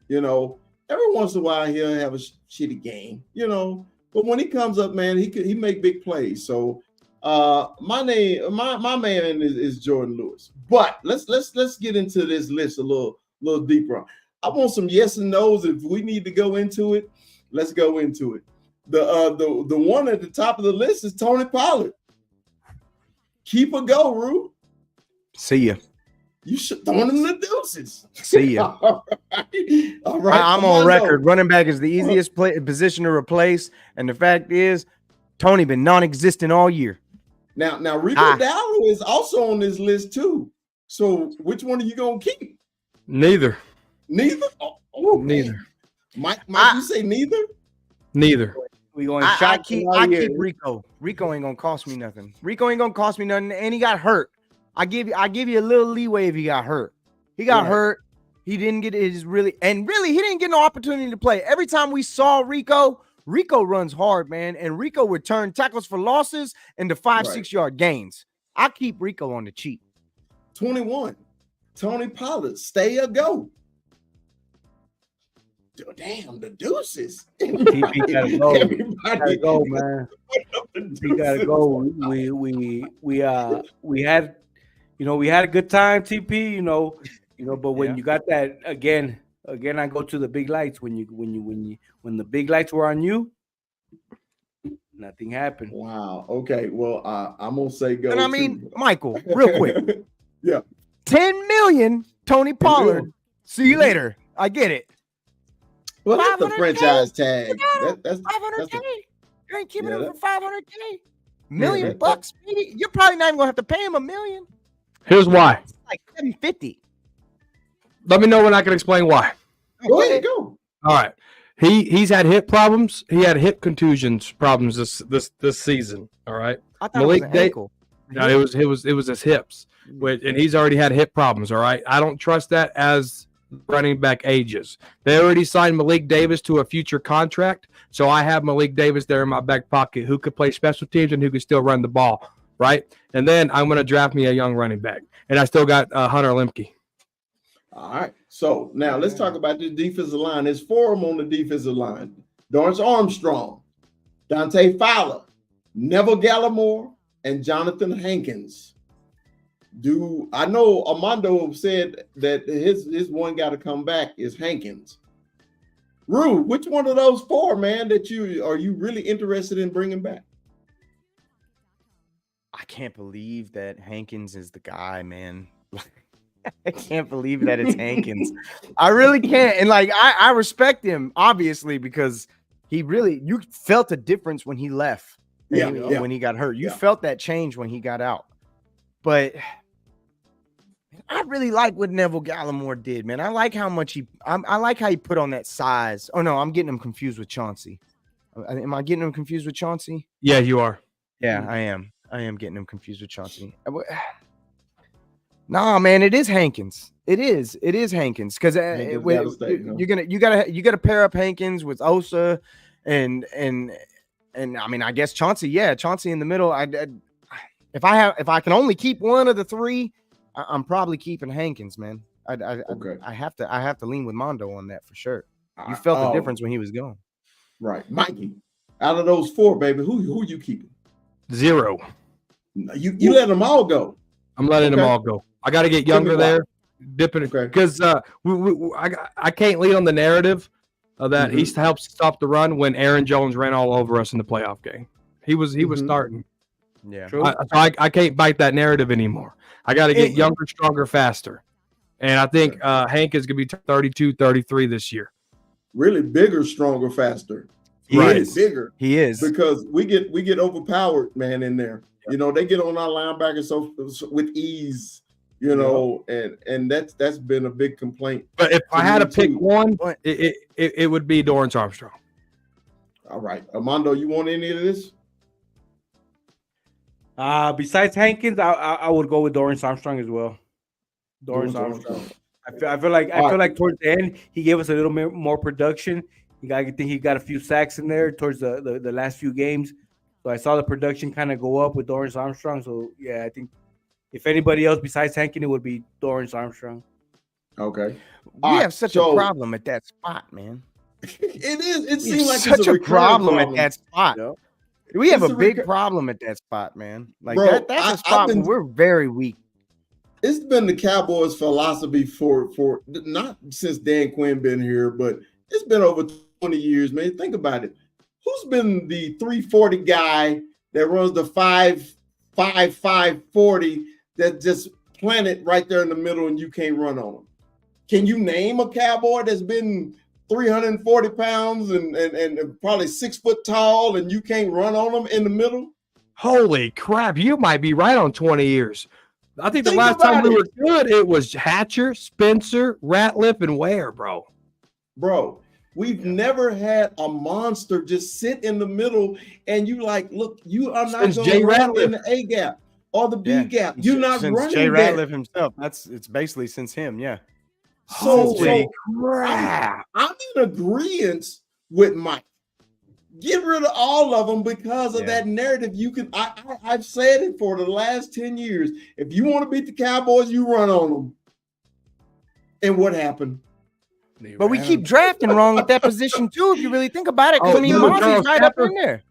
You know, every once in a while he'll have a shitty game, you know, but when he comes up, man, he make big plays. So my man is Jordan Lewis. But let's get into this list a little deeper. I want some yes and no's. If we need to go into it, let's go into it. The one at the top of the list is Tony Pollard. Keep a go, Rue. See ya. You should throw him the deuces. See ya. All right. I'm on record. Running back is the easiest position to replace, and the fact is, Tony been non-existent all year. Now Rico Dowdle is also on this list too. So which one are you gonna keep? Neither. Neither. Oh neither. Mike, you say neither? Neither. We going. I keep Rico. Rico ain't gonna cost me nothing. Rico ain't gonna cost me nothing, and he got hurt. I give you a little leeway if he got hurt. He got hurt. He didn't get his he didn't get no opportunity to play. Every time we saw Rico runs hard, man, and Rico returned tackles for losses into 5-6 yard gains. I keep Rico on the cheap. 21. Tony Pollard, stay or go. Damn, the deuces. TP gotta go. Gotta go, man. He gotta go. We had, you know, we had a good time, TP. You know, but when you got that again, I go to the big lights. When the big lights were on you, nothing happened. Wow. Okay. Well, I'm gonna say go. And I mean, Michael, real quick. Yeah. 10 million, Tony Pollard. See you later. I get it. Well, that's the franchise tag. That's 500K. You ain't keeping him for 500K. $1 bucks, maybe. You're probably not even gonna have to pay him $1 million. Here's why. It's like $750. Let me know when I can explain why. Go ahead, go. All right. He's had hip problems. He had hip contusions problems this season. All right. I thought Malik it was an ankle. No, it was his hips, and he's already had hip problems. All right. I don't trust that as running back ages. They already signed Malik Davis to a future contract, so I have Malik Davis there in my back pocket who could play special teams and who could still run the ball. Right. And then I'm going to draft me a young running back, and I still got Hunter Lemke. All right. So now let's talk about the defensive line. There's 4 of them on the defensive line. Dorrance Armstrong, Dante Fowler, Neville Gallimore, and Jonathan Hankins. I know Armando said that his one got to come back is Hankins. Rue, which one of those 4, man, are you really interested in bringing back? I can't believe that Hankins is the guy, man. I can't believe that it's Hankins. I really can't. And like I respect him, obviously, because you felt a difference when he left. When he got hurt. You felt that change when he got out. But I really like what Neville Gallimore did, man. I like how much I like how he put on that size. Oh no, I'm getting him confused with Chauncey. Am I getting him confused with Chauncey? Yeah, you are. Yeah, I am. I am getting him confused with Chauncey. Nah, man, it is Hankins. It is Hankins because you gotta pair up Hankins with Osa, and I mean I guess Chauncey. Yeah, Chauncey in the middle. If I can only keep one of the three, I'm probably keeping Hankins, man. I have to lean with Mondo on that for sure. You felt the difference when he was gone. Right, Mikey. Out of those four, baby, who you keeping? 0. You let them all go. I'm letting them all go. I got to get younger there, dipping because I can't lead on the narrative of that. He helps stop the run when Aaron Jones ran all over us in the playoff game. He was starting. Yeah, I can't bite that narrative anymore. I got to get younger, stronger, faster. And I think Hank is going to be 32, 33 this year. Really bigger, stronger, faster. He is bigger. He is because we get overpowered, man, in there. You know, they get on our linebackers so with ease. You know, and that's been a big complaint. But if I had to pick one, it would be Dorrance Armstrong. All right, Armando, you want any of this? Besides Hankins, I would go with Dorrance Armstrong as well. Dorrance Armstrong. I feel like towards the end he gave us a little bit more production. I think he got a few sacks in there towards the last few games. So I saw the production kind of go up with Dorrance Armstrong. So yeah, I think if anybody else besides Hankins, it would be Dorrance Armstrong. Okay. We have such a problem at that spot, man. It is. It seems like such a problem at that spot. Yep. We have a big problem at that spot, man. Like that's a spot where we're very weak. It's been the Cowboys' philosophy for not since Dan Quinn been here, but it's been over 20 years, man. Think about it. Who's been the 340 guy that runs the 5.40 that just planted right there in the middle and you can't run on him? Can you name a Cowboy that's been 340 pounds and probably 6 foot tall and you can't run on them in the middle? Holy crap, you might be right on 20 years. I think the last time we were good, it was Hatcher, Spencer, Ratliff, and Ware, bro. Bro, we've never had a monster just sit in the middle and you like, look, you are not going to run in the A gap or the B gap. You're not running Jay there. Ratliff himself. It's basically since him, yeah. Holy crap. I'm in agreement with Mike. Get rid of all of them because of that narrative. You can. I've said it for the last 10 years. If you want to beat the Cowboys, you run on them. And what happened? But we keep drafting wrong at that position too. If you really think about it, because Monty's right up in there.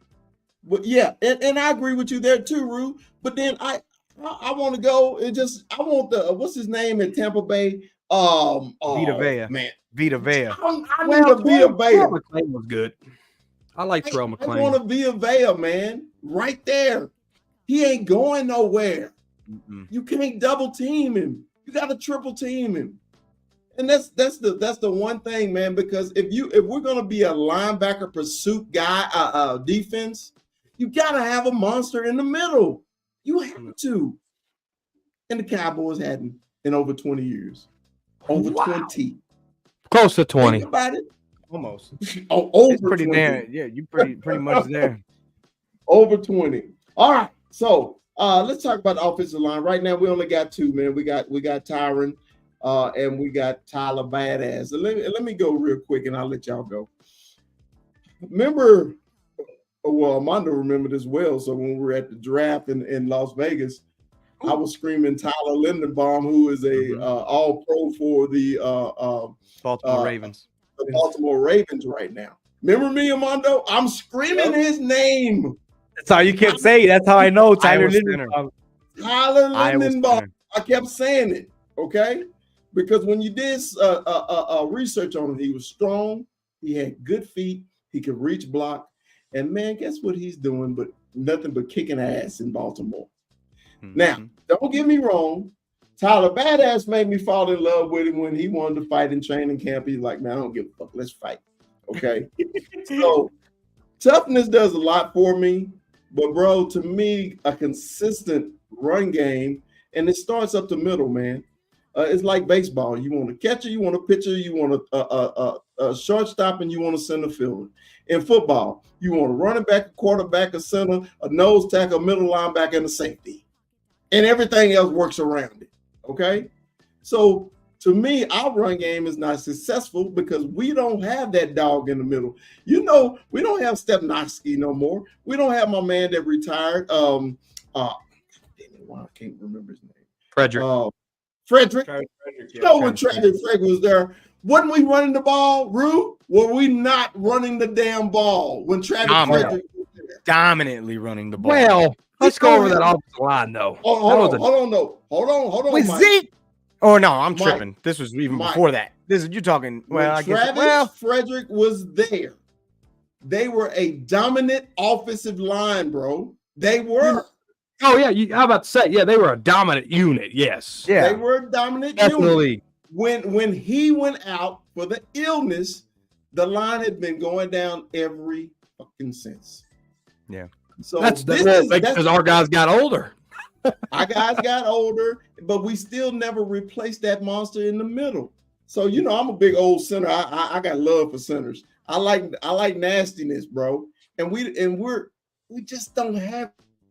But yeah, and I agree with you there too, Rue. But then I want to go. I want the what's his name in Tampa Bay. Vita Vea. Man, Vita Vea. I need a Vita Vea. McClain was good. I like Terrell McClain. I want a Vita Vea, man, right there. He ain't going nowhere. You can't double team him. You got to triple team him. And that's the one thing, man. Because if we're gonna be a linebacker pursuit guy, defense, you got to have a monster in the middle. You have to. And the Cowboys hadn't in over 20 years. Over 20. Close to 20. Think about it. Almost. Over it's pretty 20. damn. Yeah, you pretty much there. Over 20. All right. So let's talk about the offensive line. Right now, we only got two, man. We got Tyron and we got Tyler Badass. So let me go real quick and I'll let y'all go. Remember, well, Armando remembered as well. So when we were at the draft in Las Vegas, I was screaming Tyler Lindenbaum, who is a all-pro for the Baltimore Ravens. The Baltimore Ravens right now. Remember me, Armando? I'm screaming his name. That's how you kept saying. That's how I know Tyler Lindenbaum. Tyler Lindenbaum. I kept saying it, okay? Because when you did research on him, he was strong. He had good feet. He could reach block. And, man, guess what he's doing but nothing but kicking ass in Baltimore. Now, don't get me wrong. Tyler Badass made me fall in love with him when he wanted to fight in training camp. He's like, man, I don't give a fuck. Let's fight. Okay. So toughness does a lot for me. But, bro, to me, a consistent run game, and it starts up the middle, man. It's like baseball. You want a catcher, you want a pitcher, you want a shortstop, and you want a center fielder. In football, you want a running back, a quarterback, a center, a nose tackle, a middle linebacker, and a safety. And everything else works around it. Okay? So, to me, our run game is not successful because we don't have that dog in the middle. You know, we don't have Stepnoski no more. We don't have my man that retired. I can't remember his name. Frederick. When Frederick was there, wasn't we running the ball, Rue? Were we not running the damn ball when Travis Frederick was there? Dominantly running the ball. Well, let's go over that offensive line, though. Hold on. With Mike. Zeke? Oh, no, I'm Mike. tripping. This was even Mike. before that. You're talking, well, I guess. Travis Frederick was there. They were a dominant offensive line, bro. They were. Oh, yeah. How about to say, yeah, they were a dominant unit. Yes. Yeah. They were a dominant Definitely. unit. When he went out for the illness, the line had been going down every fucking since. Yeah. So that's because our guys got older. Our guys got older, but we still never replaced that monster in the middle. So, you know, I'm a big old center. I got love for centers. I like nastiness, bro. And we just don't have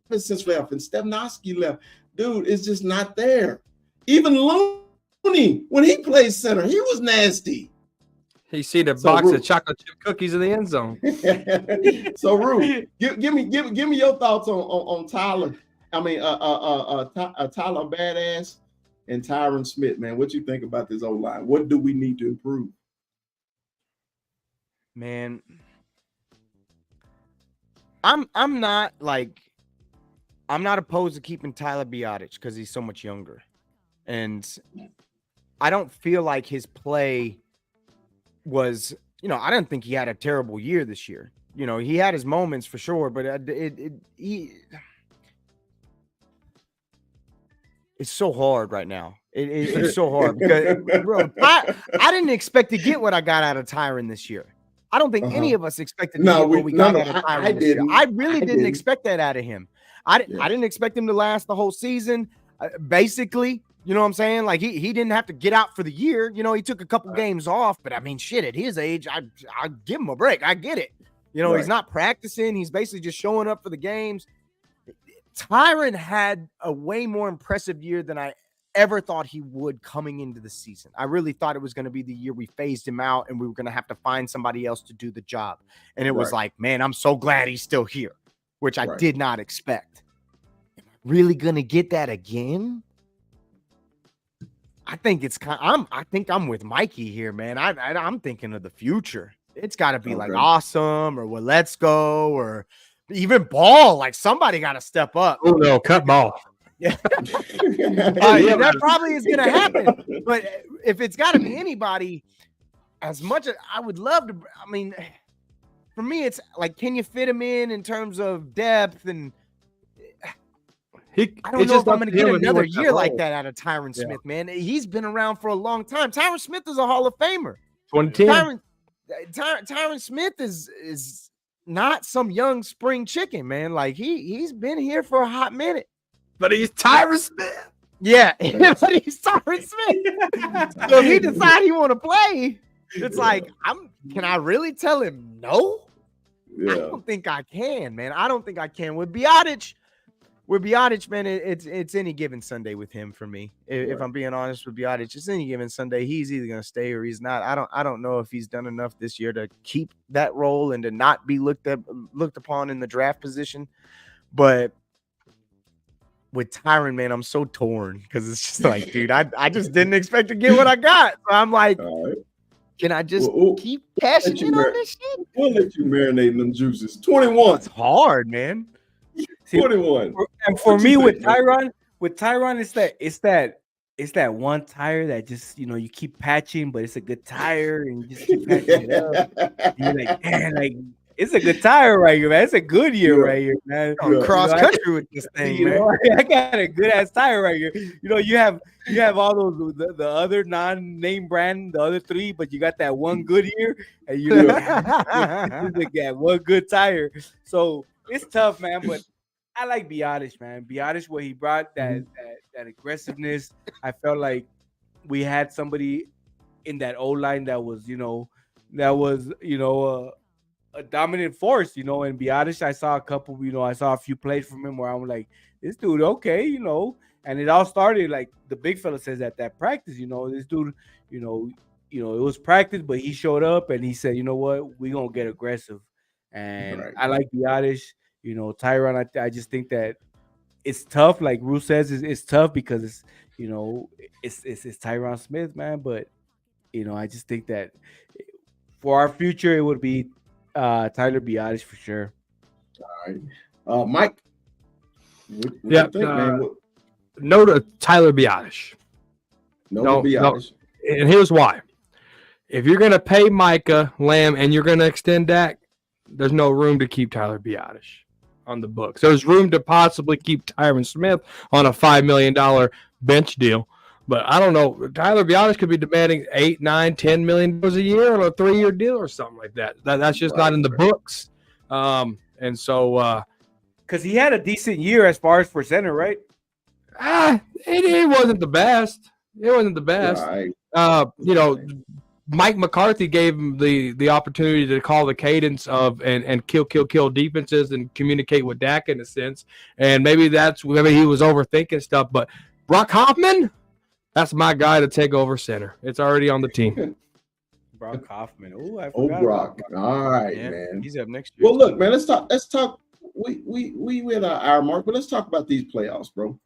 it since left. And Stepnoski left. Dude, it's just not there. Even Looney, when he played center, he was nasty. He see the box of chocolate chip cookies in the end zone. So, Rue, give me your thoughts on Tyler. I mean, Tyler Badass and Tyron Smith, man. What you think about this O-line? What do we need to improve? Man, I'm not opposed to keeping Tyler Biotic because he's so much younger. And I don't feel like his play was, I didn't think he had a terrible year this year. He had his moments for sure, but it's so hard right now. It's so hard because, bro, I didn't expect to get what I got out of Tyron this year. I don't think any of us expected to get what we got out of Tyron this year. I really didn't expect that out of him. I didn't expect him to last the whole season. Basically, you know what I'm saying? Like he didn't have to get out for the year. He took a couple games off, but I mean, shit, at his age, I give him a break. I get it. He's not practicing. He's basically just showing up for the games. Tyron had a way more impressive year than I ever thought he would coming into the season. I really thought it was going to be the year we phased him out and we were going to have to find somebody else to do the job. And it was like, man, I'm so glad he's still here, which I did not expect. Am I really going to get that again? I think I think I'm with Mikey here, man. I'm thinking of the future. It's got to be like awesome or well, let's go or even ball. Like somebody got to step up. Oh no, cut ball. Yeah. That probably is going to happen. But if it's got to be anybody, as much as I would love to, I mean, for me, it's like, can you fit him in terms of depth? And I don't know if I'm going to get another year like that out of Tyron Smith, man. He's been around for a long time. Tyron Smith is a Hall of Famer. 2010. Tyron Smith is not some young spring chicken, man. Like he's been here for a hot minute. But he's Tyron Smith. Yeah, but he's Tyron Smith. So if he decides he want to play, it's like, can I really tell him no? Yeah. I don't think I can, man. I don't think I can. With Biotic, man, it's any given Sunday with him for me. If I'm being honest with Biotic, it's any given Sunday. He's either gonna stay or he's not. I don't know if he's done enough this year to keep that role and to not be looked upon in the draft position. But with Tyron, man, I'm so torn because it's just like, dude, I just didn't expect to get what I got. So I'm like, can I just keep cashing in on this shit? We'll let you marinate in them juices. 21. It's hard, man. 21. And for me, with Tyron, it's that one tire that just, you keep patching, but it's a good tire and you just keep patching it up. And you're like, man, like it's a good tire right here, man. It's a good year Yeah. right here, man. On cross country with this thing, You man. know, I got a good ass tire right here. You know, you have all those the other non-name brand, the other three, but you got that one good year, and you know, this got one good tire. So it's tough, man. But I like Biotish, man. Biotish, what he brought that aggressiveness. I felt like we had somebody in that O line that was, a dominant force, and Biotish, I saw a couple, I saw a few plays from him where I'm like, this dude, okay, and it all started like the big fella says at that practice, this dude, it was practice, but he showed up and he said, you know what, we're gonna get aggressive. And I like Biotish, Tyron, I just think that it's tough, like Ruth says, it's tough because it's it's Tyron Smith, man, but I just think that for our future it would be Tyler Biotish for sure. All right. Mike, what Yeah, you think, man? No to Tyler Biotish. No to Biotish. And here's why. If you're going to pay Micah, Lamb, and you're going to extend Dak, there's no room to keep Tyler Biotish on the books. There's room to possibly keep Tyron Smith on a $5 million bench deal. But I don't know. Tyler Biotish could be demanding $8, $9, $10 million a year on a 3-year deal or something like that. That's just not in the books. And so, because he had a decent year as far as for center, right? It wasn't the best. It wasn't the best. Right. Mike McCarthy gave him the opportunity to call the cadence of and kill defenses and communicate with Dak in a sense. And maybe he was overthinking stuff. But Brock Hoffman, that's my guy to take over center. It's already on the team. Brock Hoffman. Oh, I Oh, forgot. Brock. All right, Yeah, man. he's up next year. Well, look, man. Let's talk. We at our hour mark, but let's talk about these playoffs, bro.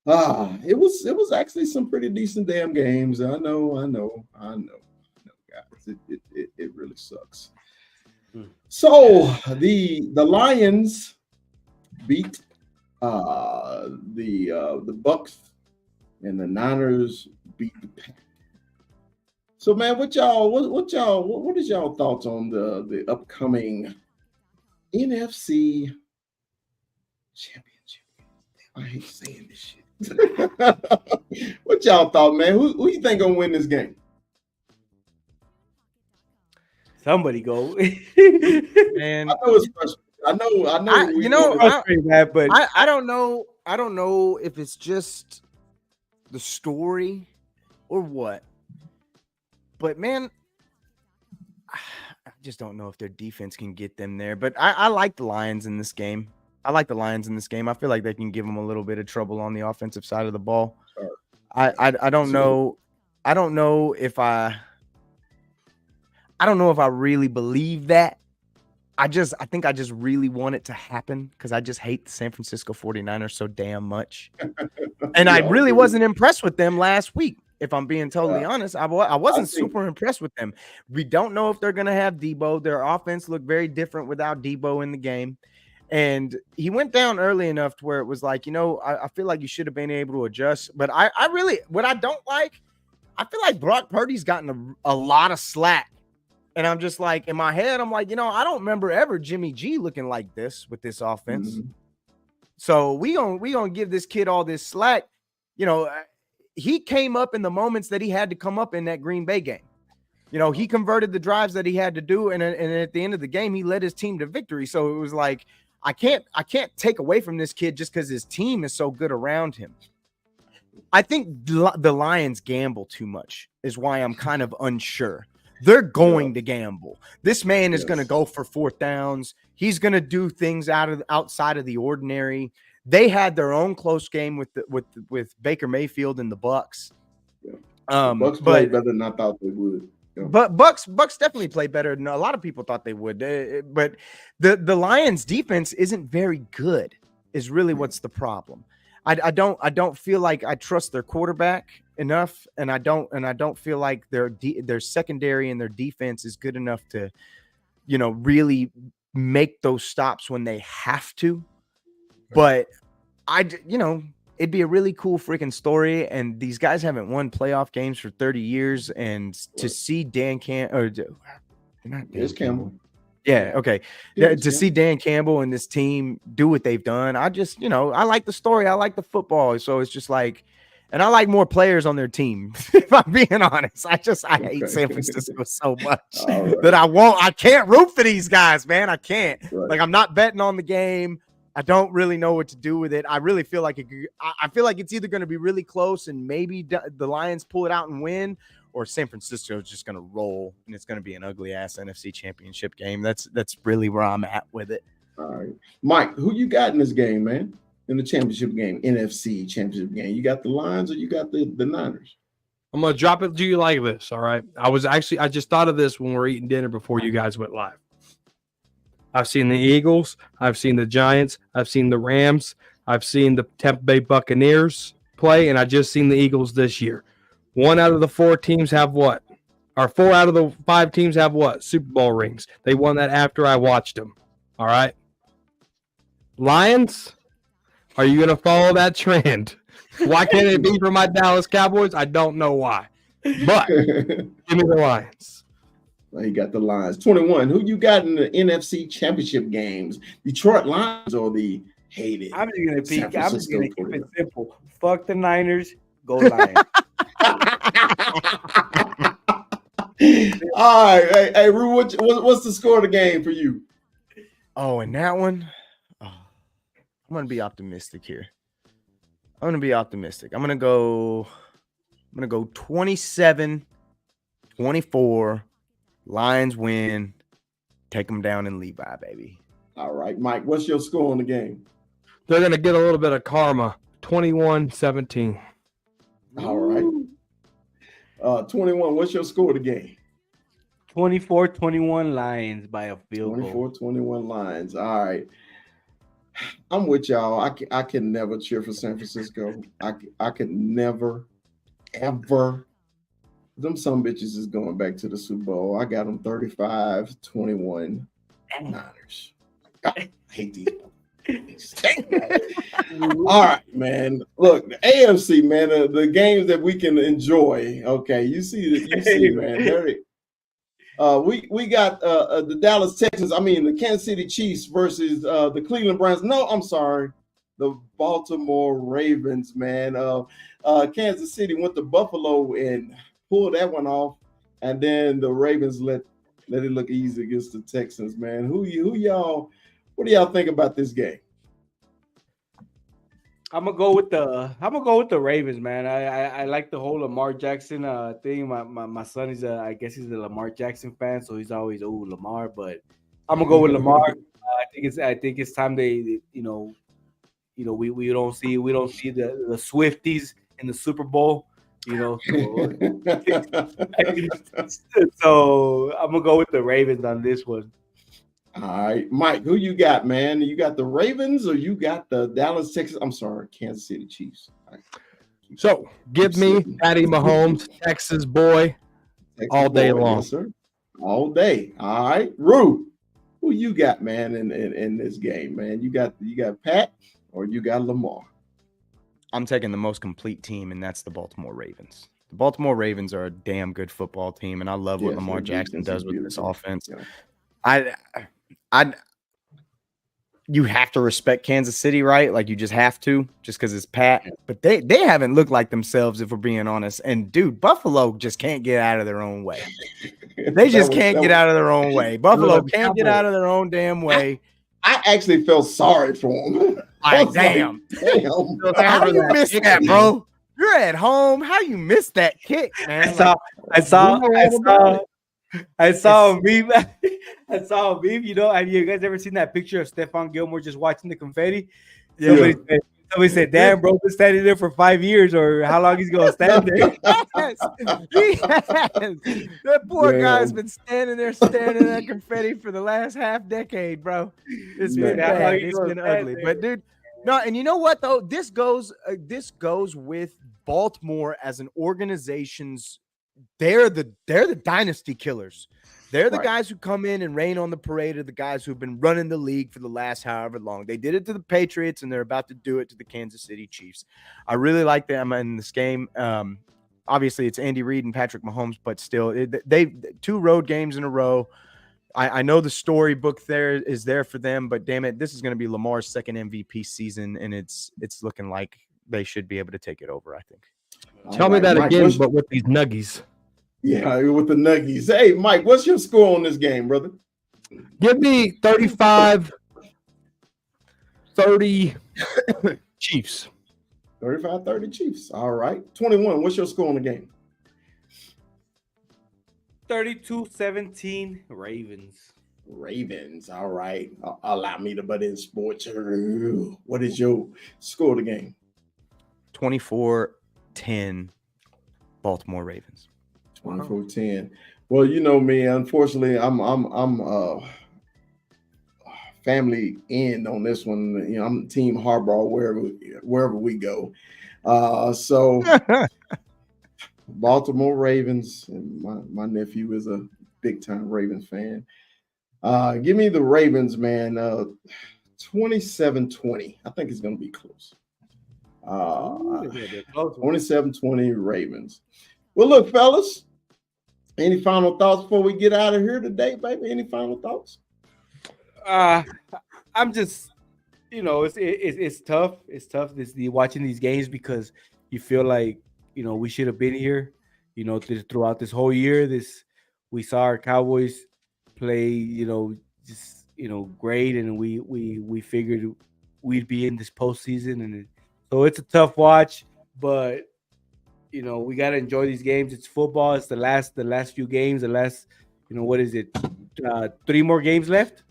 It was actually some pretty decent damn games. I know, guys. It really sucks. So the Lions beat the Bucks, and the Niners beat the Packers. So, man, what is y'all thoughts on the upcoming NFC Championship? I hate saying this shit. What y'all thought, man? Who you think gonna win this game? Somebody go. And I know it's frustrating. I know. But I don't know. I don't know if it's just the story or what. But man, I just don't know if their defense can get them there. But I like the Lions in this game. I feel like they can give them a little bit of trouble on the offensive side of the ball. Sure. I don't know. I don't know if I really believe that. I think I just really want it to happen because I just hate the San Francisco 49ers so damn much. And I really wasn't impressed with them last week. If I'm being totally honest, I wasn't super impressed with them. We don't know if they're going to have Debo. Their offense looked very different without Debo in the game. And he went down early enough to where it was like, I feel like you should have been able to adjust. But I really, what I don't like, I feel like Brock Purdy's gotten a lot of slack. And I'm just like, in my head, I'm like, I don't remember ever Jimmy G looking like this with this offense. Mm-hmm. So we gonna give this kid all this slack. He came up in the moments that he had to come up in that Green Bay game. He converted the drives that he had to do, and at the end of the game, he led his team to victory. So it was like, I can't take away from this kid just because his team is so good around him. I think the Lions gamble too much is why I'm kind of unsure. They're going to gamble. This man is going to go for 4th downs. He's going to do things outside of the ordinary. They had their own close game with Baker Mayfield and the Bucks. Bucks played better than I thought they would. Yeah. But Bucks definitely play better than a lot of people thought they would. But the Lions defense isn't very good. Is really what's the problem. I don't feel like I trust their quarterback enough, and I don't feel like their secondary and their defense is good enough to, really make those stops when they have to. But it'd be a really cool freaking story. And these guys haven't won playoff games for 30 years, and to see Dan Campbell. Yeah, okay. To see Dan Campbell and this team do what they've done, I just, I like the story. I like the football. So it's just like, and I like more players on their team, if I'm being honest. I hate San Francisco so much that I can't root for these guys, man. I can't. Right. Like, I'm not betting on the game. I don't really know what to do with it. I really feel like I feel like it's either going to be really close and maybe the Lions pull it out and win, or San Francisco is just going to roll and it's going to be an ugly ass NFC Championship game. That's really where I'm at with it. All right, Mike, who you got in this game, man? In the championship game, NFC Championship game, you got the Lions or you got the Niners? I'm gonna drop it to you like this. All right. I just thought of this when we were eating dinner before you guys went live. I've seen the Eagles, I've seen the Giants, I've seen the Rams, I've seen the Tampa Bay Buccaneers play, and I just seen the Eagles this year. 1 out of the 4 teams have what? Or 4 out of the 5 teams have what? Super Bowl rings. They won that after I watched them. All right. Lions, are you going to follow that trend? Why can't it be for my Dallas Cowboys? I don't know why. But give me the Lions. Well, you got the Lions. 21. Who you got in the NFC Championship games? Detroit Lions or the hated? I'm just gonna keep it simple. Fuck the Niners. Go Lions. All right, hey, Rue, what's the score of the game for you? Oh, and that one, I'm gonna be optimistic here. I'm gonna go 27-24. Lions win. Take them down in Levi, baby. All right, Mike, what's your score on the game? They're gonna get a little bit of karma. 21-17. All right. 21, what's your score of the game? 24-21 Lions by a field goal. 24-21 Lions. All right. I'm with y'all. I can never cheer for San Francisco. I could never, ever. Them some bitches is going back to the Super Bowl. I got them 35-21 Niners. I hate these. All right, man. Look, the AFC, man, the games that we can enjoy. Okay, you see, man. We got the Dallas Texans. The Kansas City Chiefs versus the Cleveland Browns. No, I'm sorry, the Baltimore Ravens, man. Kansas City went to Buffalo and pulled that one off, and then the Ravens let it look easy against the Texans, man. What do y'all think about this game? I'm gonna go with the Ravens, man. I like the whole Lamar Jackson thing. My son is I guess he's a Lamar Jackson fan, so he's always Lamar. But I'm gonna go with Lamar. I think it's time we don't see the Swifties in the Super Bowl. So I'm gonna go with the Ravens on this one. All right, Mike, who you got, man? You got the Ravens or you got the Kansas City Chiefs? Right. So give me Patty Mahomes, Texas boy, all day long. Yes, sir. All day. All right, Rue, who you got, man, in this game, man? You got Pat or you got Lamar? I'm taking the most complete team, and that's the Baltimore Ravens. The Baltimore Ravens are a damn good football team, and I love what Lamar Jackson does with this offense. Yeah. You have to respect Kansas City, right? Like you just have to, just because it's Pat. But they haven't looked like themselves, if we're being honest. And dude, Buffalo just can't get out of their own way. They just can't get out of their own way. Buffalo can't get out of their own damn way. I actually felt sorry for them. Damn. How you missed that, bro? You're at home. How you missed that kick, man? I saw a meme. I saw a meme. Have you guys ever seen that picture of Stephon Gilmore just watching the confetti? Somebody said, "Damn, bro, been standing there for 5 years, or how long he's gonna stand there?" Yes, he has. That poor guy's been standing there staring at that confetti for the last half decade, bro. It's been bad. It's been ugly. But dude, no, and you know what though? This goes with Baltimore as an organization's. They're the dynasty killers. They're the guys who come in and rain on the parade of the guys who've been running the league for the last however long. They did it to the Patriots, and they're about to do it to the Kansas City Chiefs. I really like them in this game. Obviously, it's Andy Reid and Patrick Mahomes, but still, they 2 road games in a row. I know the storybook there is there for them, but damn it, this is going to be Lamar's second MVP season, and it's looking like they should be able to take it over, I think. Tell me that again, but with these nuggies. Yeah, with the Nuggies. Hey, Mike, what's your score on this game, brother? Give me 35-30 Chiefs. 35-30 Chiefs. All right. 21, what's your score on the game? 32-17 Ravens. Ravens. All right. Allow me to butt in sports. What is your score of the game? 24-10 Baltimore Ravens. 24-10. Well, you know me. Unfortunately, I'm family end on this one. You know, I'm Team Harbaugh wherever we go. So Baltimore Ravens, and my nephew is a big time Ravens fan. Give me the Ravens, man. 27-20. I think it's going to be close. 27-20 Ravens. Well, look, fellas. Any final thoughts before we get out of here today, baby? Any final thoughts? I'm just, it's tough. It's tough watching these games because you feel like, we should have been here, throughout this whole year. We saw our Cowboys play, great, and we figured we'd be in this postseason, and so it's a tough watch, but we got to enjoy these games. It's football. It's the last few games. What is it? 3 more games left.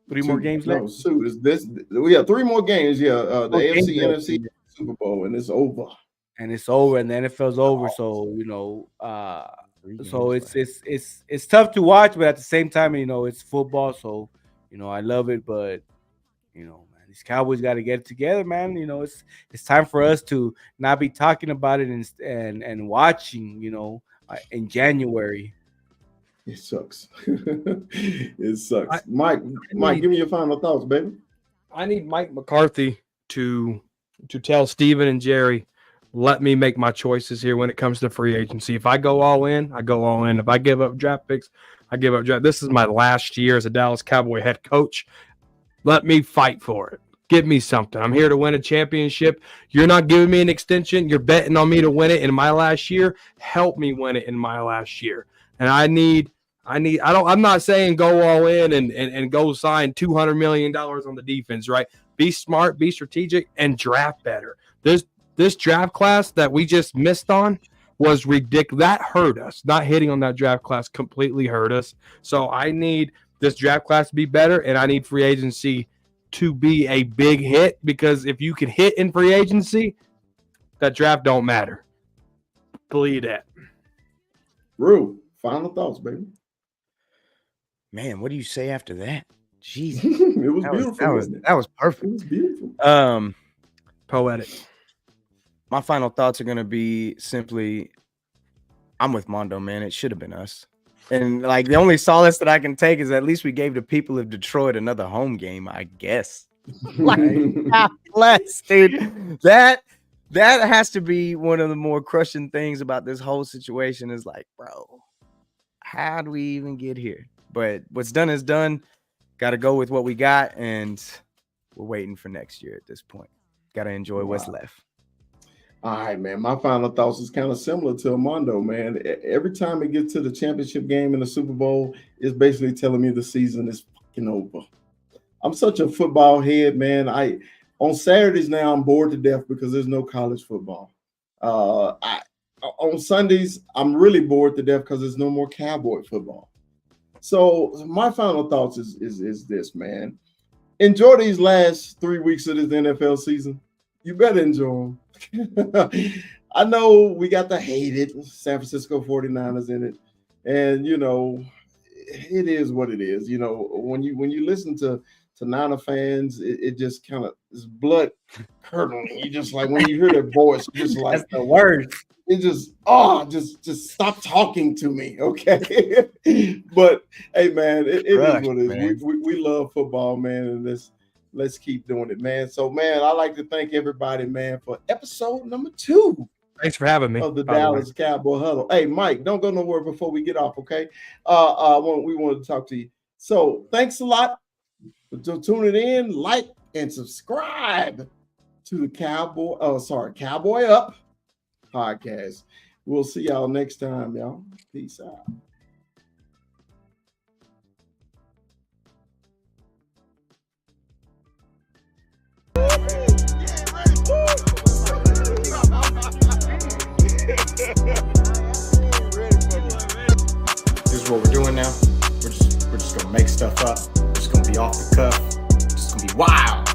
We have 3 more games. Yeah, the AFC, NFC, Super Bowl, and it's over. And the NFL's over. So so it's tough to watch, but at the same time, it's football. So I love it, but man, these Cowboys got to get it together, man. It's time for us to not be talking about it and watching. In January. It sucks. It sucks. Mike, give me your final thoughts, baby. I need Mike McCarthy to tell Steven and Jerry, let me make my choices here when it comes to free agency. If I go all in, I go all in. If I give up draft picks, I give up draft. This is my last year as a Dallas Cowboy head coach. Let me fight for it. Give me something. I'm here to win a championship. You're not giving me an extension. You're betting on me to win it in my last year. Help me win it in my last year. And I'm not saying go all in and go sign $200 million on the defense, right? Be smart, be strategic, and draft better. This draft class that we just missed on was ridiculous. That hurt us. Not hitting on that draft class completely hurt us. So I need this draft class to be better, and I need free agency to be a big hit, because if you can hit in free agency, that draft don't matter. Believe that. Rue, final thoughts, baby. Man, what do you say after that? Jeez. It was beautiful. That was perfect. It was beautiful. Poetic. My final thoughts are going to be simply, I'm with Mondo, man. It should have been us. And like the only solace that I can take is at least we gave the people of Detroit another home game, I guess. Like, bless, dude. That has to be one of the more crushing things about this whole situation is like, bro, how do we even get here? But what's done is done. Got to go with what we got, and we're waiting for next year at this point. Got to enjoy what's left. All right, man. My final thoughts is kind of similar to Armando, man. Every time it gets to the championship game in the Super Bowl, it's basically telling me the season is fucking over. I'm such a football head, man. On Saturdays now, I'm bored to death because there's no college football. On Sundays, I'm really bored to death because there's no more Cowboy football. So my final thoughts is this, man. Enjoy these last 3 weeks of this NFL season. You better enjoy them. I know we got the hated San Francisco 49ers in it. And, it is what it is. When you listen to Niner fans, it just kind of is blood curdling. You just like, when you hear their voice, just like, that's the word. It just stop talking to me, okay? But hey, man, it is what it is. We love football, man, and let's keep doing it, man. So, man, I'd like to thank everybody, man, for episode number 2. Thanks for having me. Of the Dallas Cowboy Huddle. Hey, Mike, don't go nowhere before we get off, okay? We wanted to talk to you. So thanks a lot for tuning in. Like and subscribe to the Cowboy Up podcast. We'll see y'all next time, y'all. Peace out. This is what we're doing now. We're just gonna make stuff up. We're just gonna be off the cuff. It's just gonna be wild.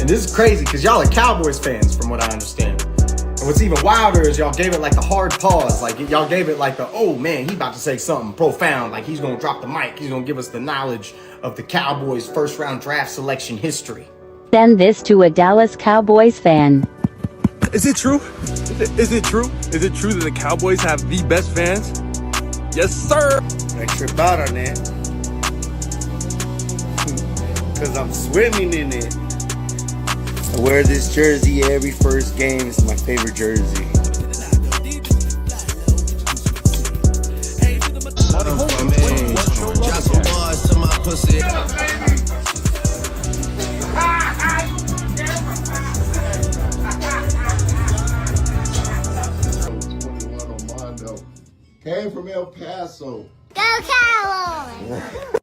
And this is crazy because y'all are Cowboys fans, from what I understand. And what's even wilder is y'all gave it like the hard pause. Like y'all gave it like the, oh man, he about to say something profound. Like he's gonna drop the mic. He's gonna give us the knowledge of the Cowboys' first round draft selection history. Send this to a Dallas Cowboys fan. Is it true? Is it true? Is it true that the Cowboys have the best fans? Yes, sir. I trip out on it. Because I'm swimming in it. I wear this jersey every first game. It's my favorite jersey. Drop some bars to my pussy. Came from El Paso. Go Cowboys!